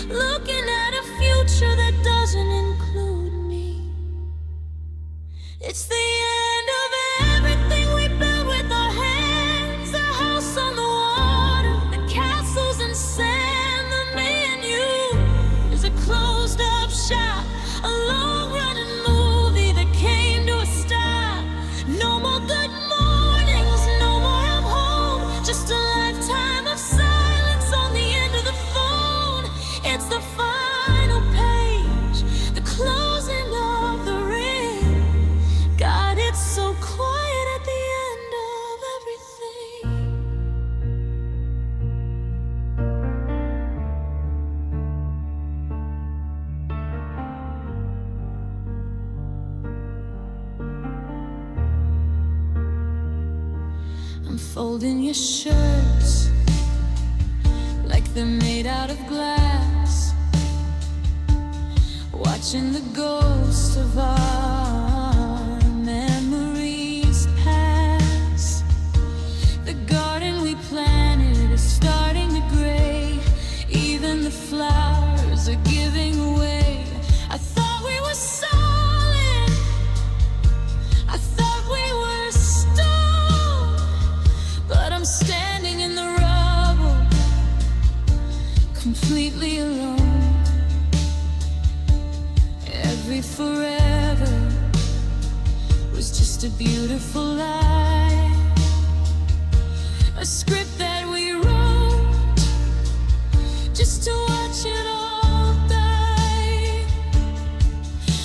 A: looking at a future that doesn't include me. It's the end of everything we built with our hands. The house on the water, the castles in sand. The me and you is a closed up shop, a long running movie that came to a stop. No more good mornings, no more I'm home, just a lifetime of silence on the end of the phone. It's the final page, the closing of the ring. God, it's so quiet at the end of everything. I'm folding your shirts like they're made out of glass, watching the ghosts of our memories pass. The garden we planted is starting to gray, even the flowers are giving away. I thought we were solid, I thought we were stone, but I'm standing in the rubble, completely alone. Every forever was just a beautiful lie, a script that we wrote just to watch it all die.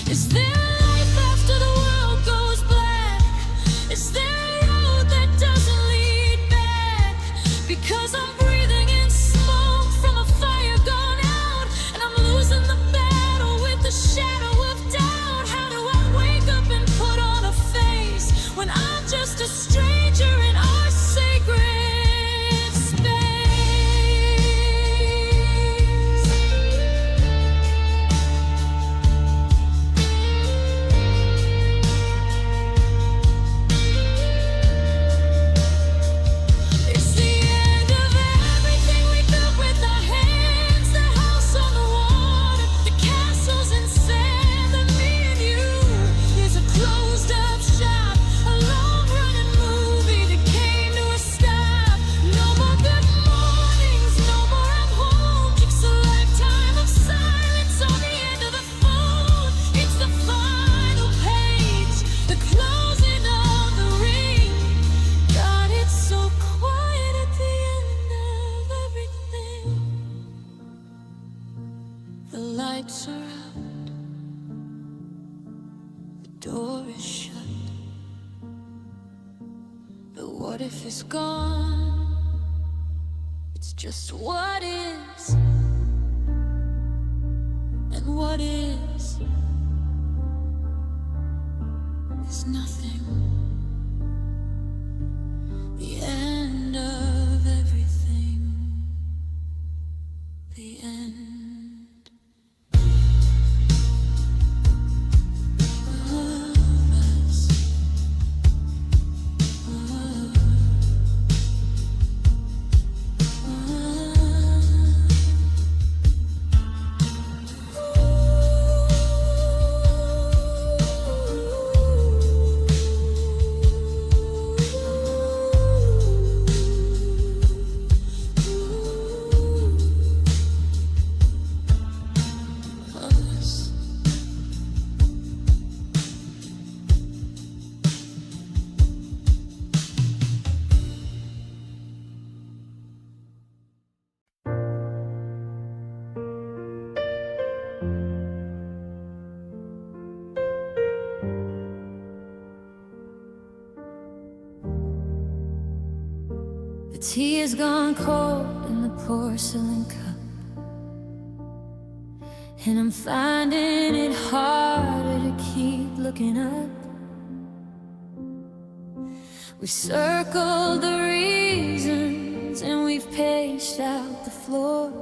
A: Is there a life after the world goes black? Is there a road that doesn't lead back? Because I'm breathing in smoke from a fire gone out, and I'm losing the battle with the shadow of doubt. How do I wake up and put on a face when I'm just a stranger in our sacred space? It's the end of everything we built with our hands. The house on the water, the castles in sand. The me and you is a closed up shop, a long running movie that came to a stop. No more good mornings, no more I'm home, just a lifetime of silence on the end of the phone. It's the final page, the closing of the ring. God, it's so quiet at the end of everything. The lights are out, the door is shut. But what if it's gone? It's just what is, and what is nothing. The end of everything. The end of us. The tea is gone cold in the porcelain cup, and I'm finding it harder to keep looking up. We've circled the reasons and we've paged out the floor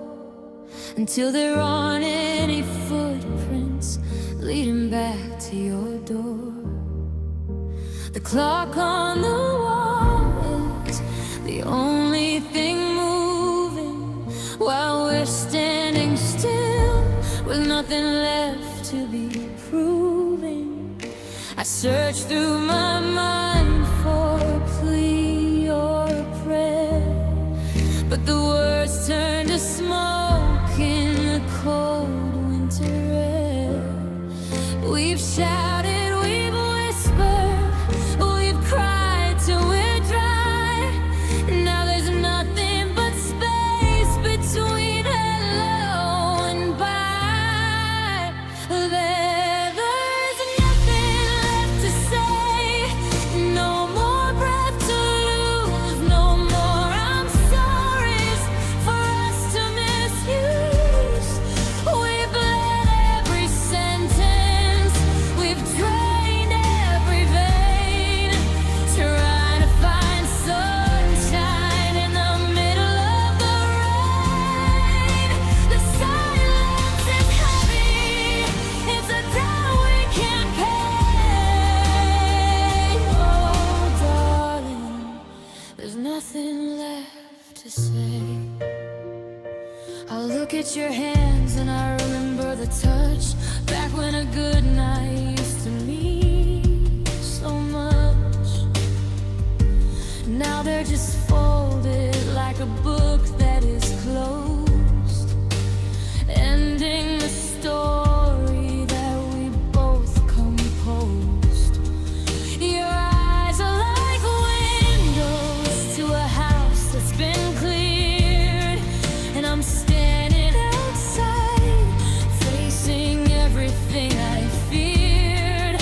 A: until there aren't any footprints leading back to your door. The clock on the wall is the only thing moving while we're standing still with nothing left to be proving. I search through my mind for a plea or a prayer, but the words turn to smoke in the cold winter air. We've shouted, we've whispered, we've cried till we're dry. Now there's nothing but space between hello and bye. There's nothing left to say, no more breath to lose, no more I'm sorry's for us to misuse. We've bled every sentence, we've drained every vein, trying to find sunshine in the middle of the rain. The silence is heavy, it's a debt we can't pay. Oh darling, there's nothing left to say. I look at your hands and I remember the touch back when a good night used to mean so much. Now they're just folded like a book that is closed, ending the story that we both composed. Your eyes are like windows to a house that's been cleared, and I'm standing outside, facing everything I feared.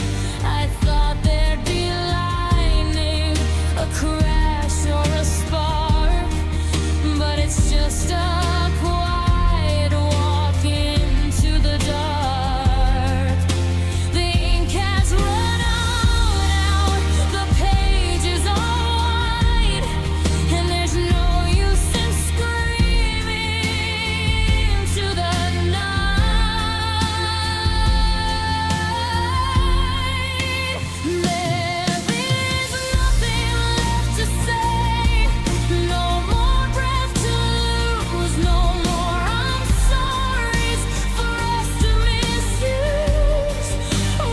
A: I thought there'd be lightning, a crash or a spark, but it's just a quiet walk into the dark. The ink has run out, the pages are wide, and there's no use in screaming to the night. There is nothing left to say, no more breath to lose, no more I'm sorry's for us to misuse.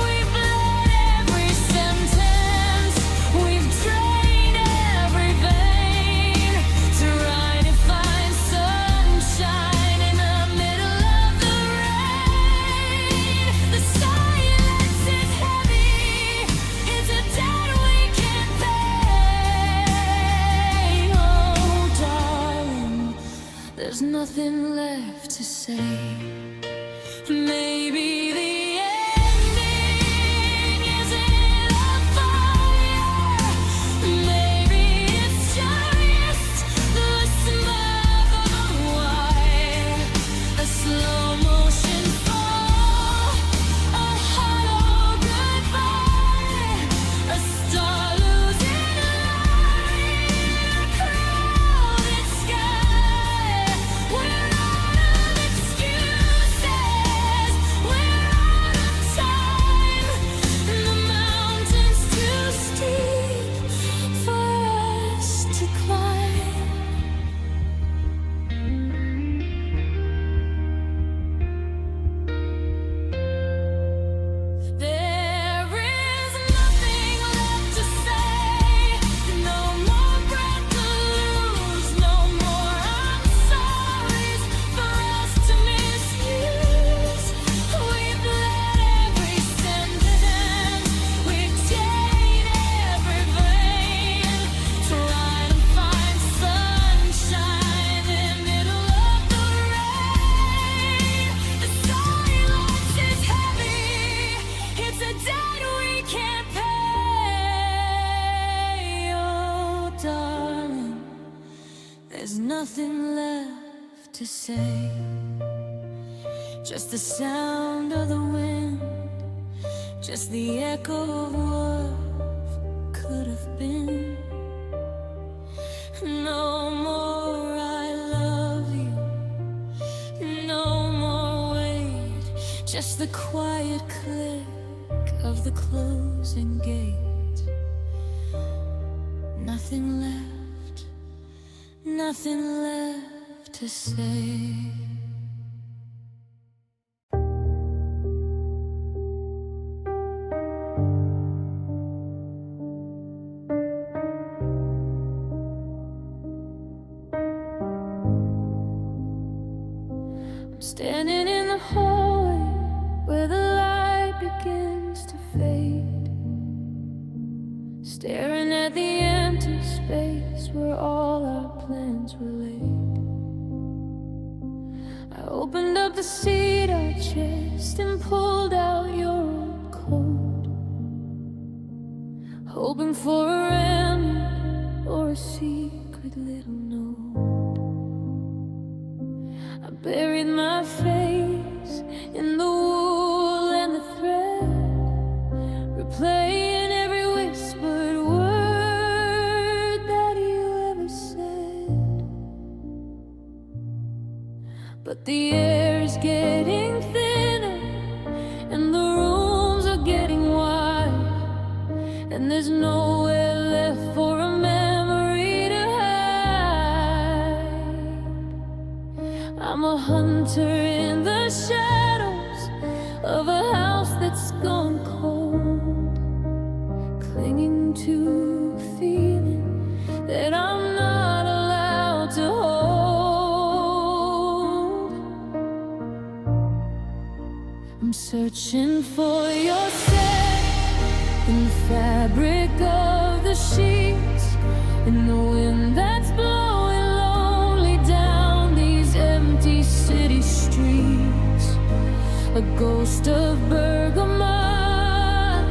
A: We've bled every sentence, we've drained every vein, trying to find sunshine in the middle of the rain. The silence is heavy, it's a debt we can't pay. Oh darling, there's nothing left to say. Maybe the ending isn't a fire, maybe it's just the smell of a wire, a slow motion fall, a hollow goodbye, a star losing light in a crowded sky. We're out of excuses, There's nothing left to say, just the sound of the wind, just the echo of what could have been. No more I love you, no more wait, just the quiet click of the closing gate. Nothing left, nothing left to say. Standing in the hallway where the light begins to fade, staring at the empty space where all our plans were laid. I opened up the cedar chest and pulled out your old coat, hoping for a remnant or a secret little note. I buried my face in the wool and the thread, replaying every whispered word that you ever said. But the air's getting thinner and the rooms are getting wide, and there's nowhere left for a memory to hide. I'm a hunter in the shadows of a house that's gone cold, clinging to a feeling that I'm not allowed to hold. I'm searching for your scent in the fabric of the sheets, in the wind that's blowing lonely down these empty city streets. A ghost of bergamot,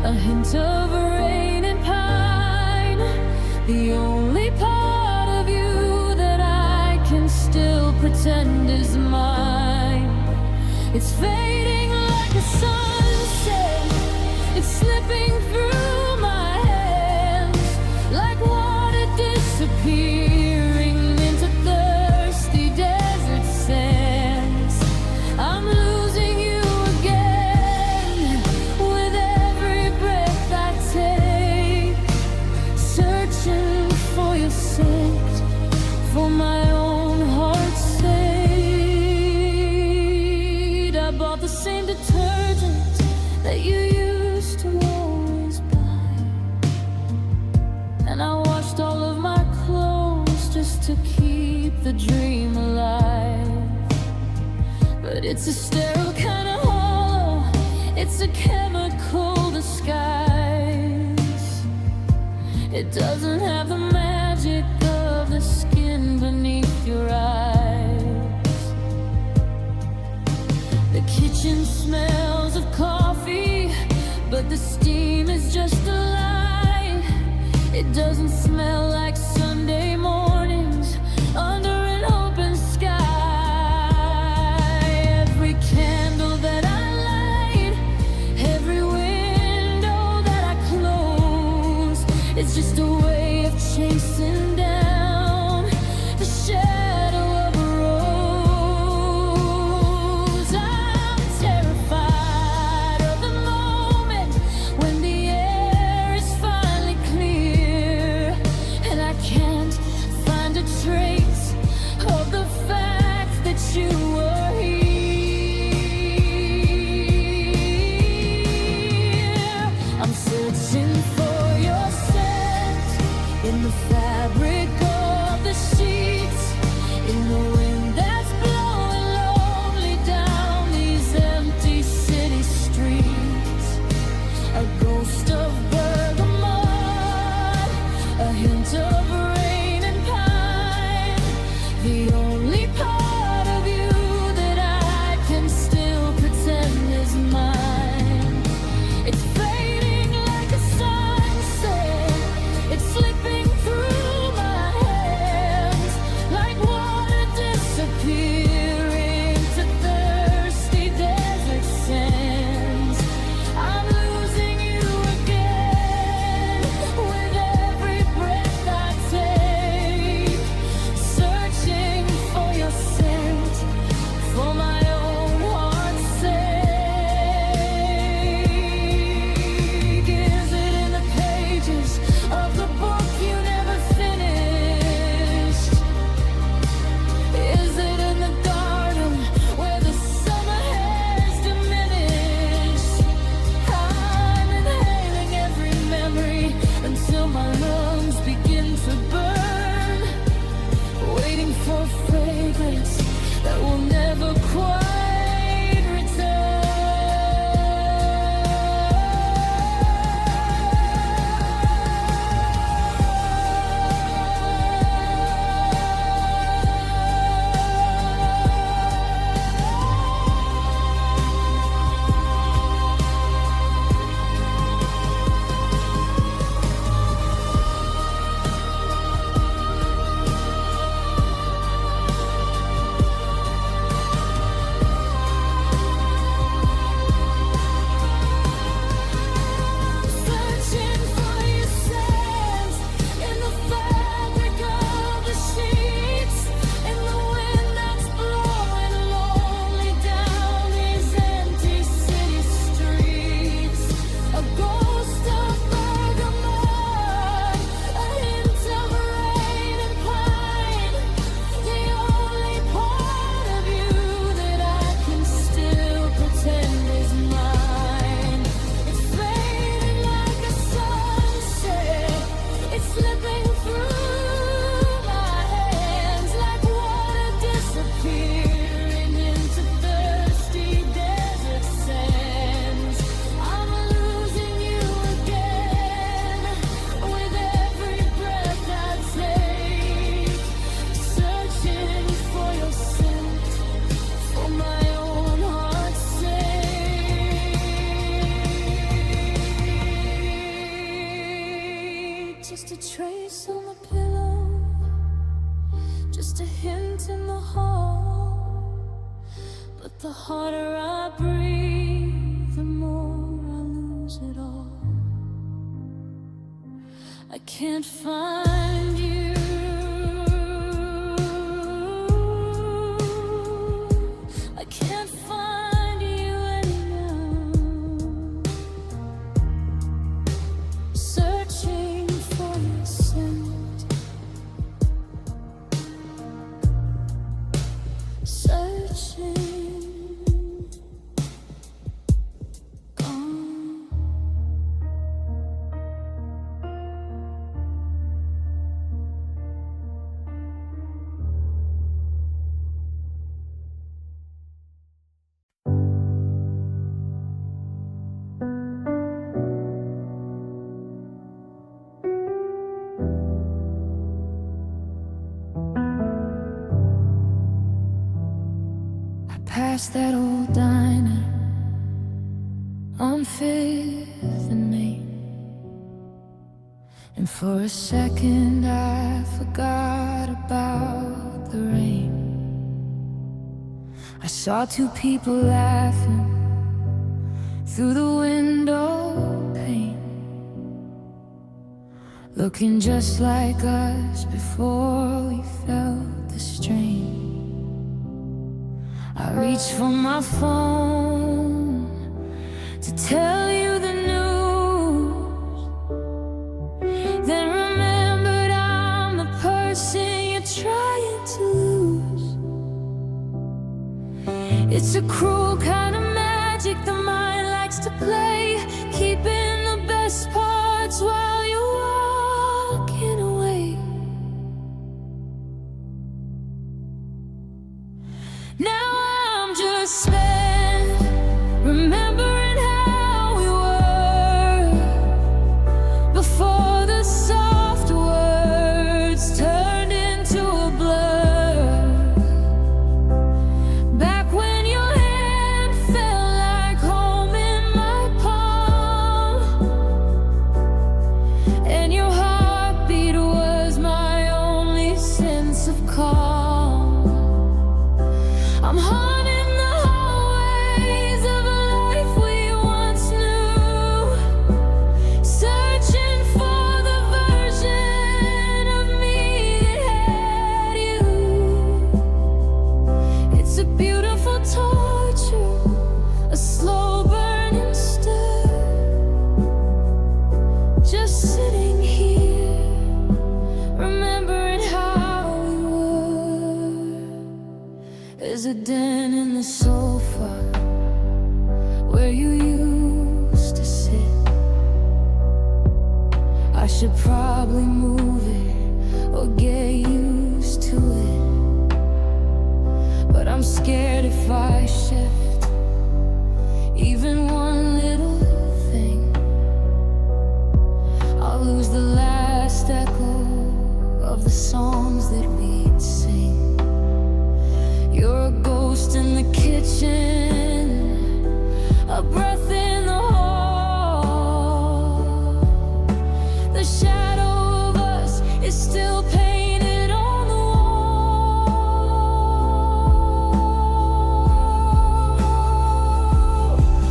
A: a hint of rain and pine, the only part of you that I can still pretend is mine. It's fading like a sunset, it's slipping through my hands like water disappearing into thirsty desert sands. I'm losing you again with every breath I take, searching for your scent, for my own heart's sake. I bought the same detergent that you used to always buy, and I washed all of my clothes just to keep the dream alive. But it's a sterile kind of hollow, it's a chemical disguise. It doesn't have the magic of the skin beneath your eyes. The kitchen smells of coffee, but the steam is just a lie. It doesn't smell like Sunday mornings under an open sky. Every candle that I light, every window that I close, it's just a way of chasing down the shadow of a rose. I'm terrified of the moment when the air is finally clear, and I can't find a trace of the fact that you were here. I'm searching for your scent in the fabric of the sheets, in the wind that's blowing lonely down these empty city streets. A ghost of bergamot, a hint of rain and pine, the only part of you that I can still pretend is mine. It's fading like a sunset, it's slipping through my hands kiss on the pillow, just a hint in the hall. But the harder I breathe, the more I lose it all. I can't find you. I can't find you anymore. Searching for your scent, searching. Past that old diner on 5th and Main, and for a second I forgot about the rain. I saw two people laughing through the window pane, looking just like us before we felt the strain. I reached for my phone to tell you the news, then remembered I'm the person you're trying to lose. It's a cruel kind of magic the mind likes to play, keeping the best parts while you're walking away. Now spent remembering how we were before the soft words turned into a blur. Back when your hand felt like home in my palm, and your heartbeat was my only sense of calm. I'm haunted a den in the sofa where you used to sit. I should probably move it or get used to it, but I'm scared if I shift even one little thing, I'll lose the last echo of the songs that we'd sing. You're a ghost in the kitchen, a breath in the hall. The shadow of us is still painted on the wall.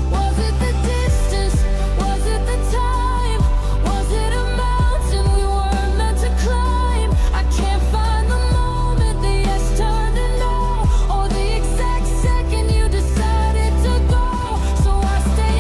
A: Was it the distance? Was it the time? Was it a mountain we weren't meant to climb? I can't find the moment the yes turned to no, or the exact second you decided to go. So I stay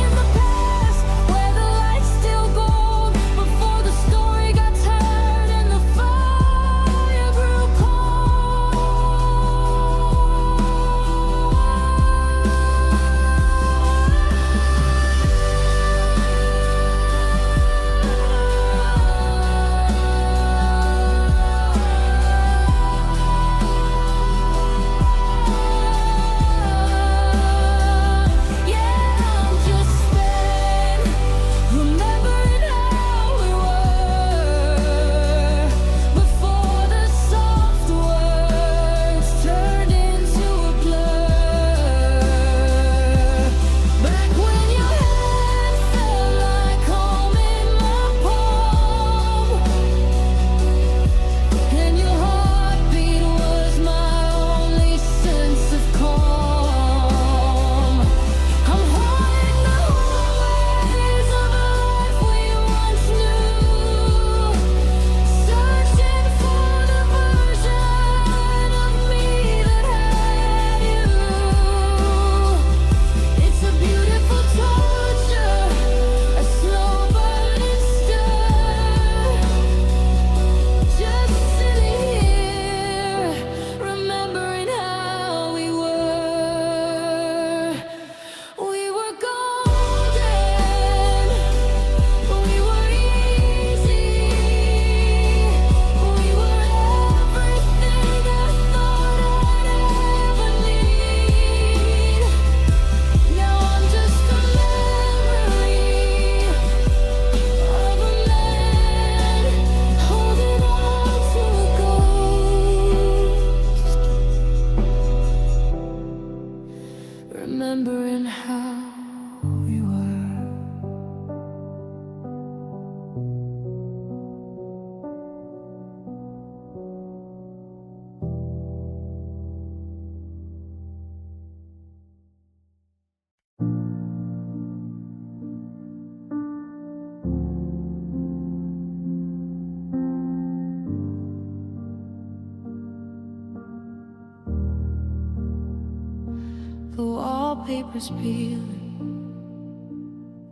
A: The wallpaper's peeling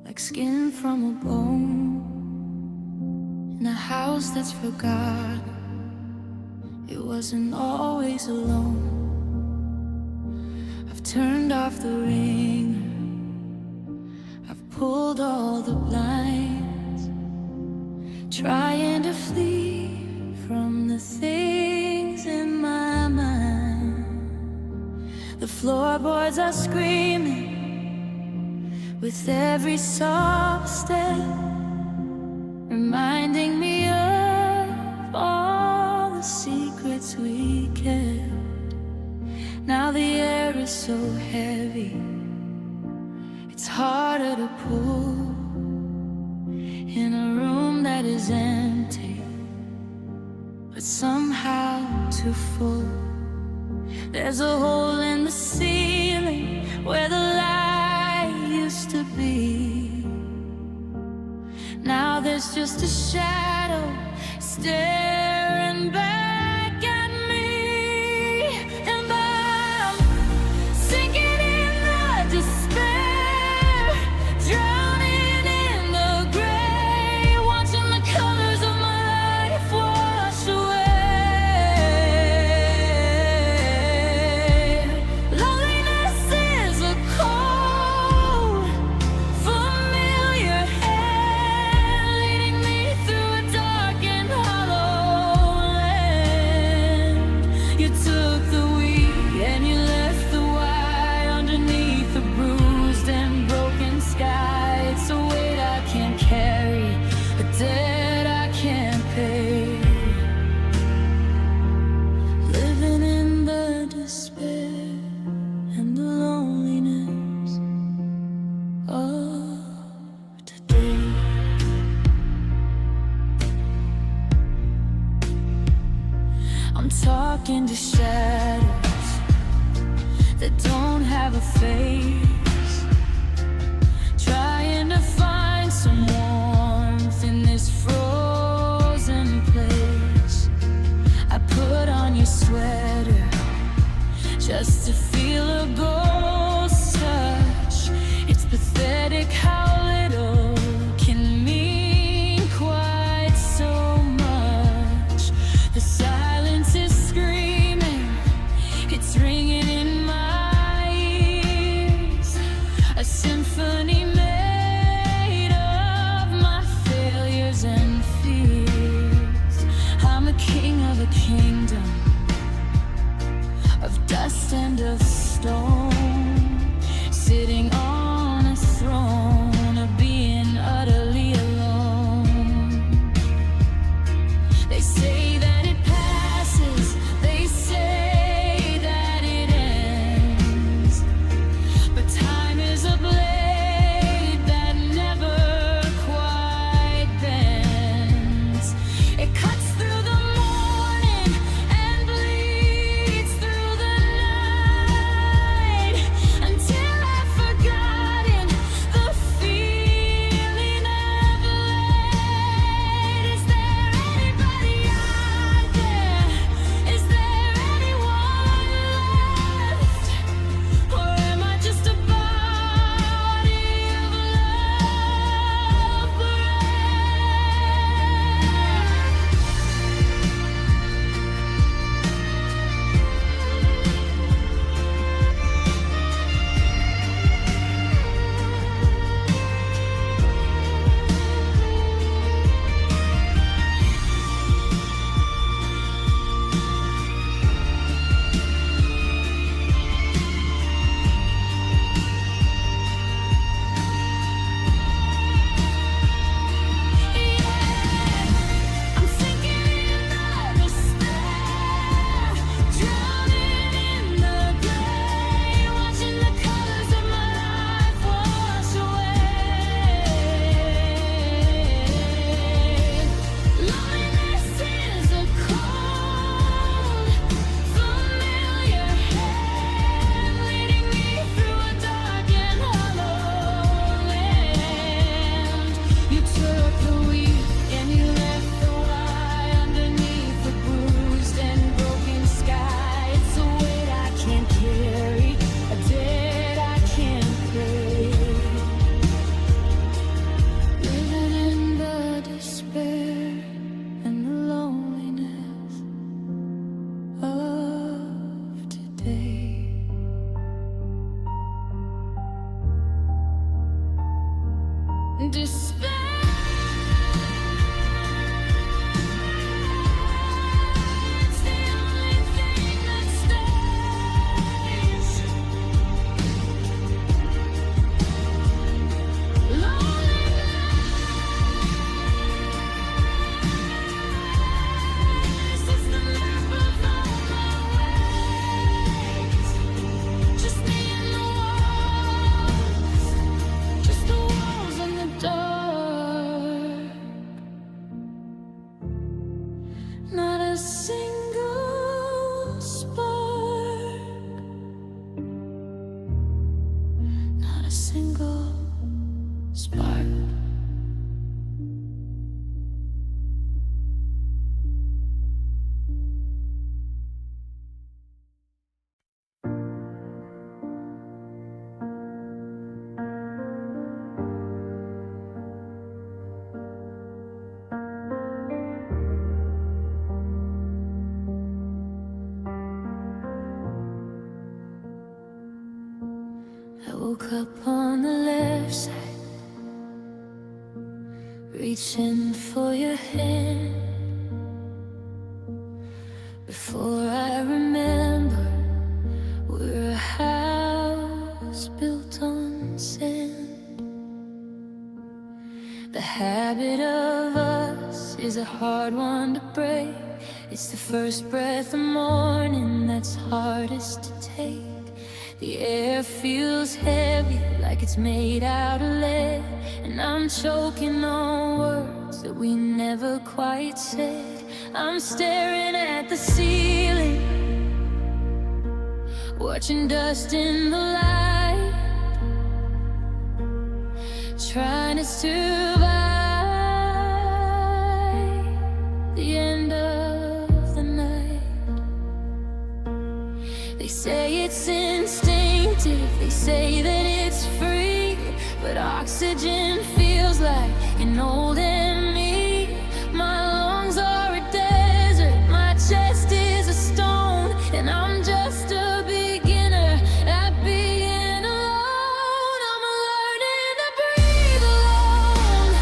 A: like skin from a bone. In a house that's forgotten, it wasn't always alone. I've turned off the ringer, I've pulled all the blinds, trying to flee from the things in my mind. The floorboards are screaming with every soft step, reminding me of all the secrets we kept. Now the air is so heavy, it's harder to pull in a room that is empty, but somehow too full. There's a hole in the ceiling where the light used to be. Now there's just a shadow staring back at me, and I'm sinking in the despair, drowning in the gray, watching the colors of my life wash away. Loneliness is a cold, familiar hand leading me through a dark and hollow land. You took the weak and you left the wide underneath the bruised and broken sky. It's a weight I can't carry, a debt I can't pay. Living in the despair and the loneliness of today. I'm talking to shadows that don't have a face, trying to find some warmth in this frozen place. I put on your sweater just to feel a ghost touch. It's pathetic how little can mean quite so much. The silence is screaming, it's ringing in my ears, a symphony made of my failures and fears. I'm a king of a kingdom of dust and of stone, sitting on a throne of being utterly alone. They say that it passes, they say that it ends, but time is a blade that never quite bends. It cuts through the morning despair. It's the only thing that stays. Loneliness is the map of all my ways. Just me and the walls, just the walls and the dark. Not a single spark, not a single spark. I woke up on the left side, reaching for your hand. Before I remember, we're a house built on sand. The habit of us is a hard one to break. It's the first breath of morning that's hardest to take. The air feels heavy, like it's made out of lead, and I'm choking on words that we never quite said. I'm staring at the ceiling, watching dust in the light, trying to survive the end of the night. They say it's instinctive, they say that it's free, but oxygen feels like an old enemy. My lungs are a desert, my chest is a stone, and I'm just a beginner at being alone. I'm learning to breathe alone,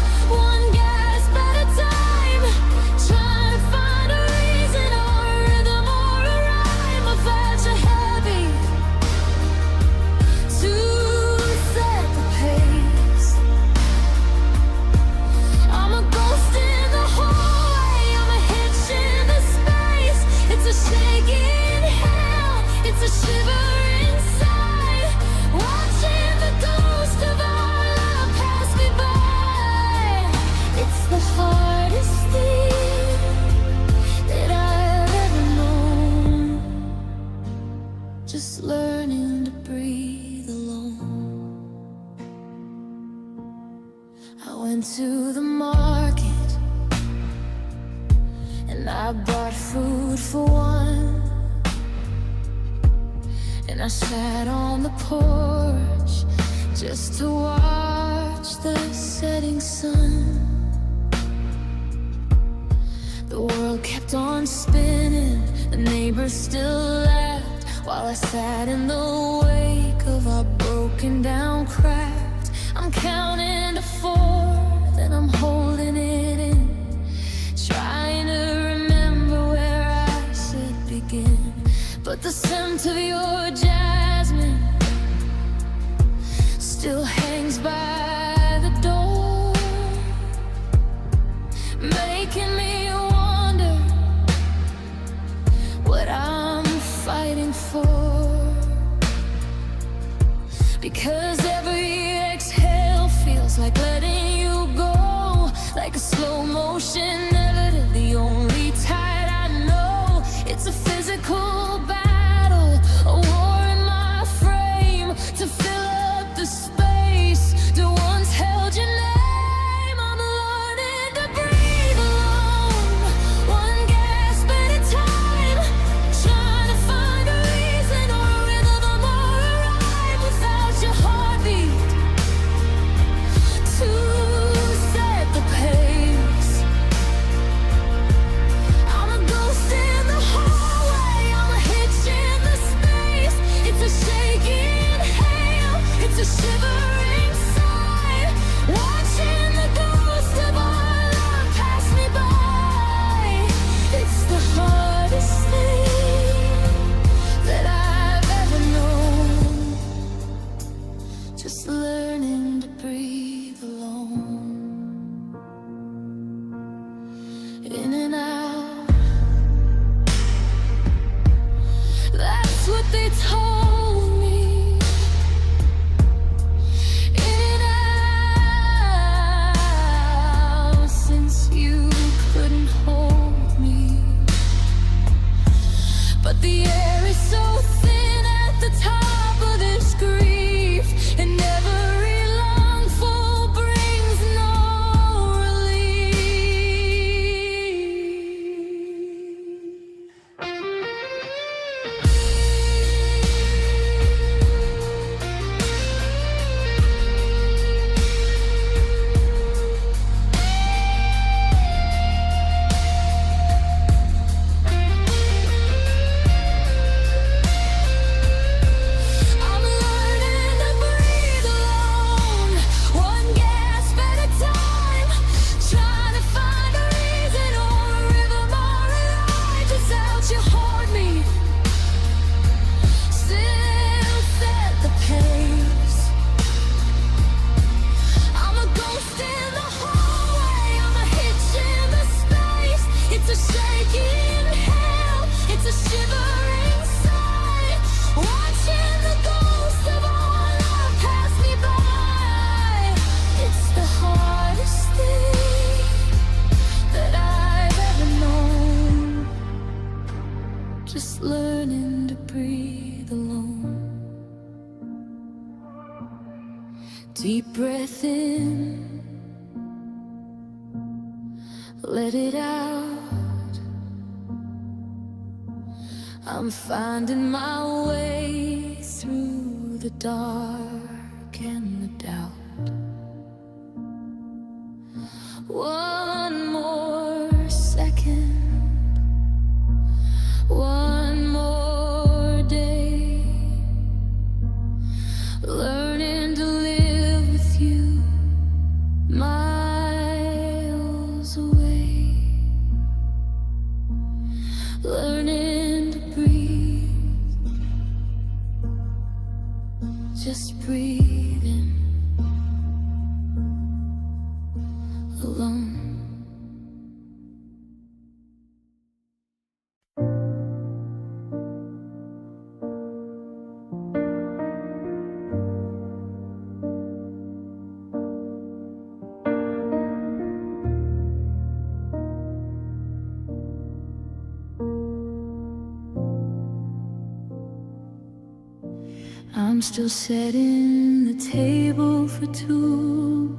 A: one gasp at a time, trying to find a reason or a rhythm or a rhyme. I felt you heavy to set the pace. I'm a ghost in the hallway, I'm a hitch in the space. It's a shake in hell, it's a shiver inside, watching the ghost of our love pass me by. It's the hardest thing that I've ever known, just learning to breathe alone. I went to the market and I bought food for one, and I sat on the porch just to watch the setting sun. The world kept on spinning, the neighbors still laughed, while I sat in the wake of our broken down craft. I'm counting to 4, then I'm holding it in, trying to remember where I should begin. But the scent of your jasmine still hangs by the door, making me wonder what I'm fighting for. Because every exhale feels like letting you go, like a slow motion melody, the only tide I know. It's a physical battle, a war in my frame, to fill up the space that once held your name. I'm learning to breathe alone, one gasp at a time, trying to find a reason or a rhythm or a rhyme without your heartbeat to set the pace. The air is so thin at the top of this grief, and every lungful brings no just learning to breathe alone. Deep breath in, let it out. I'm finding my way through the dark and the doubt. One more second, one more day, learning to live with you miles away, learning to breathe, just breathing alone. I'm still setting the table for two,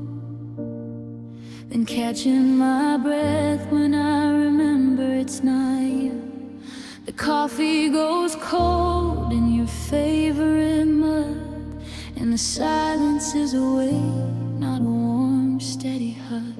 A: then catching my breath when I remember it's not you. The coffee goes cold in your favorite mug, and the silence is a wait, not a warm, steady hug.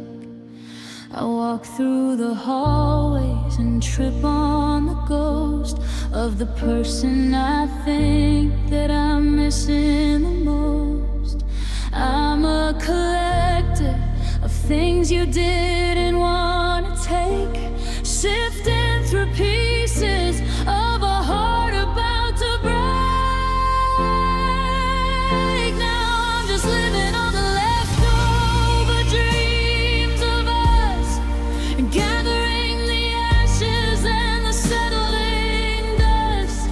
A: I walk through the hallways and trip on the ghost of the person I think that I'm missing the most. I'm a collector of things you didn't want to take, sifting through pieces of a heart about to break. Now I'm just living on the leftover dreams of us, gathering the ashes and the settling dust.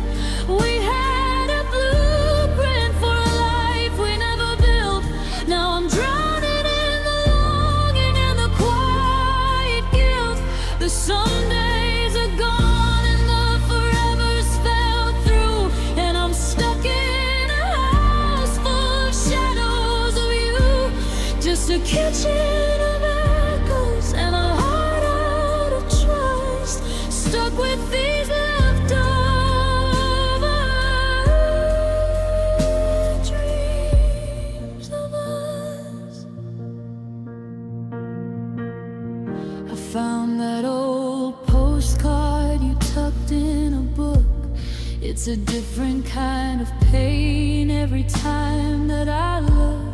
A: We had a blueprint for a life we never built. Now I'm drowning in the longing and the quiet guilt. The Sundays are gone and the forevers fell through, and I'm stuck in a house full of shadows of you. Just a kitchen of echoes and a heart out of trust, stuck with these leftover dreams of us. I found that old postcard you tucked in a book. It's a different kind of pain every time that I look.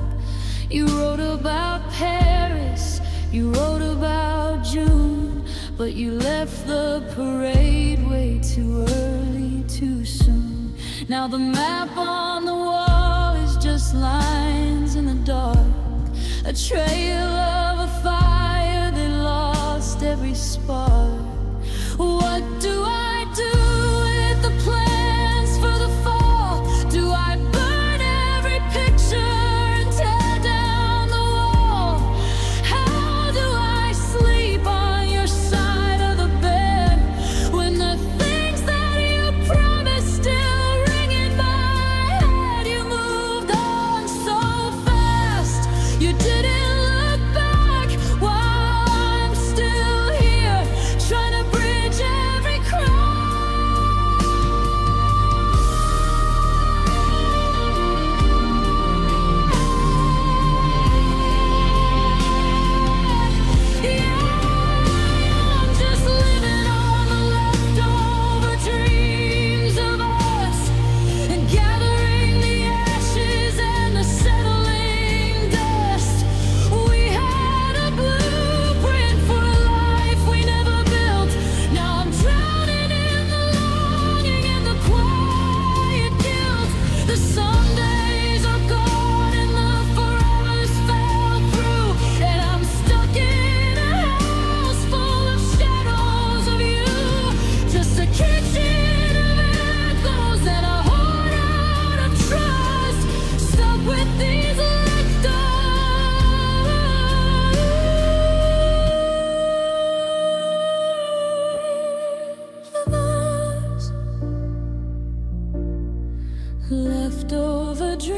A: You wrote about Paris, you wrote about June, but you left the parade way too early, too soon. Now the map on the wall is just lines in the dark, a trail of a fire that lost every spark. What do I do with the plans for the fall? Do I burn every picture and tear down the wall? How do I sleep on your side of the bed when the things that you promised the dreams.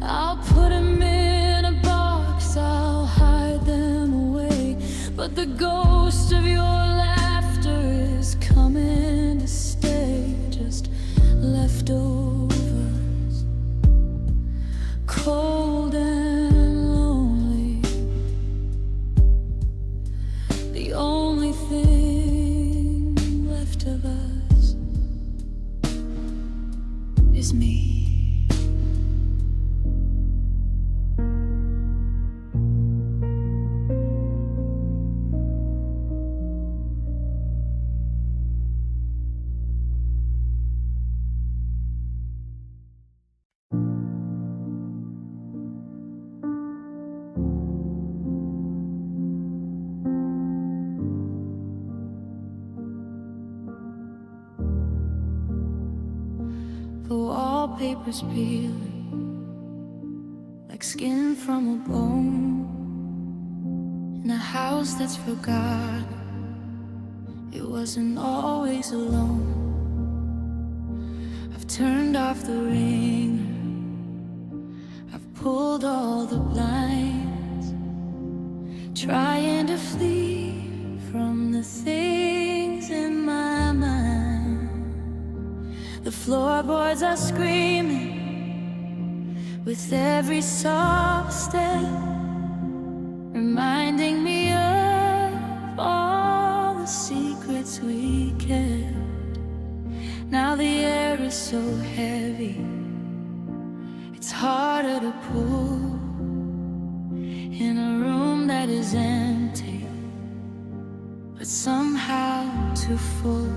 A: I'll put them in a box, I'll hide them away, but the ghost of your laughter is coming to stay. Just leftovers, cold and lonely. The only thing left of us is me. The wallpaper's peeling like skin from a bone. In a house that's forgotten, it wasn't always alone. I've turned off the ringer, I've pulled all the blinds, trying to flee from the things in my mind. The floorboards are screaming with every soft step, reminding me of all the secrets we kept. Now the air is so heavy, it's harder to pull in a room that is empty, but somehow too full.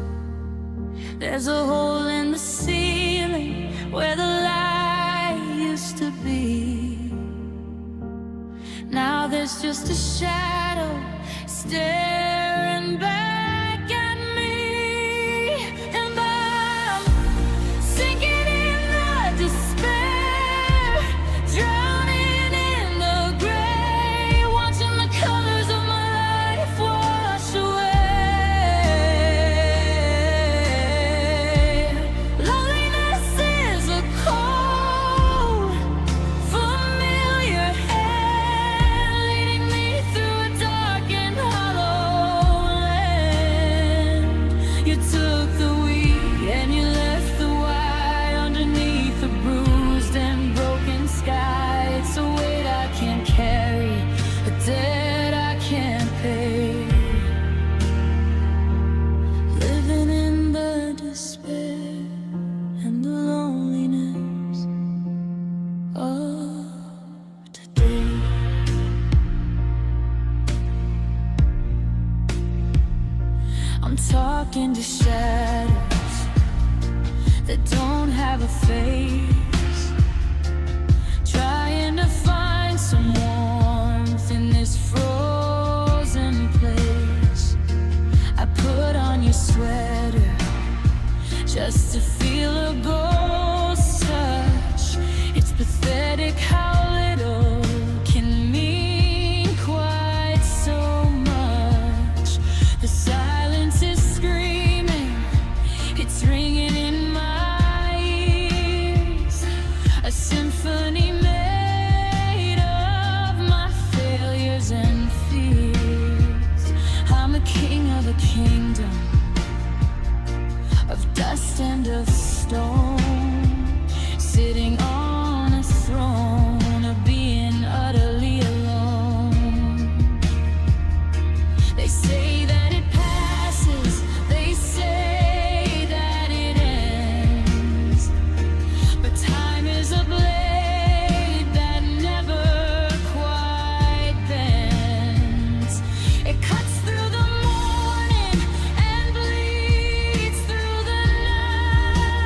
A: There's a hole in the ceiling where the light used to be. Now there's just a shadow staring back at me, and I'm sinking in the despair, drowning in the gray, watching the colors of my life wash away. I'm talking to shadows that don't have a face, trying to find some warmth in this frozen place. I put on your sweater just to feel a ghost touch. It's pathetic how little can mean quite so much. The silence is screaming, it's ringing in my ears, a symphony made of my failures and fears. I'm a king of a kingdom of dust and of stone, sitting on a throne of being utterly alone. They say that it passes, they say that it ends, but time is a blade that never quite bends. It cuts through the morning and bleeds through the night.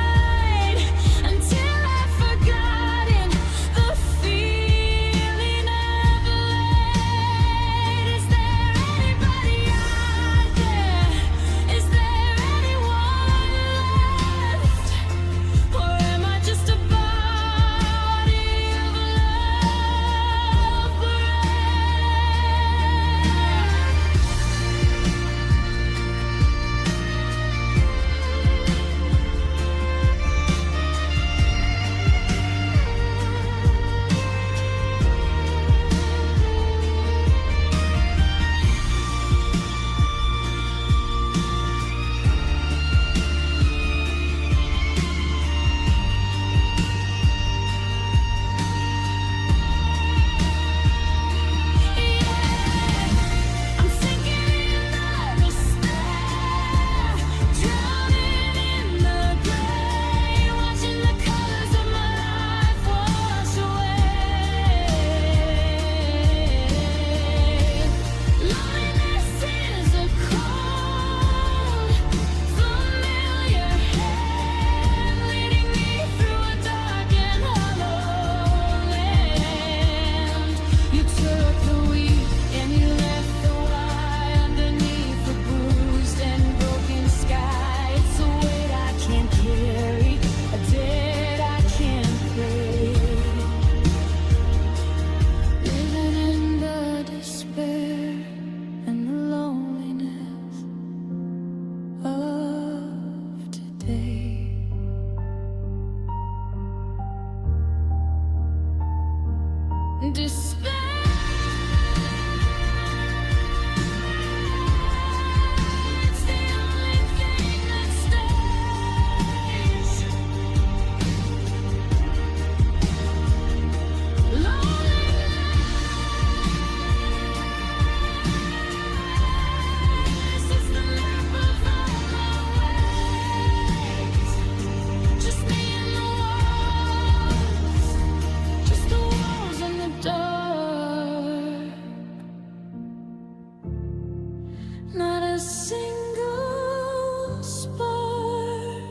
A: single spark,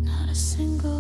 A: not a single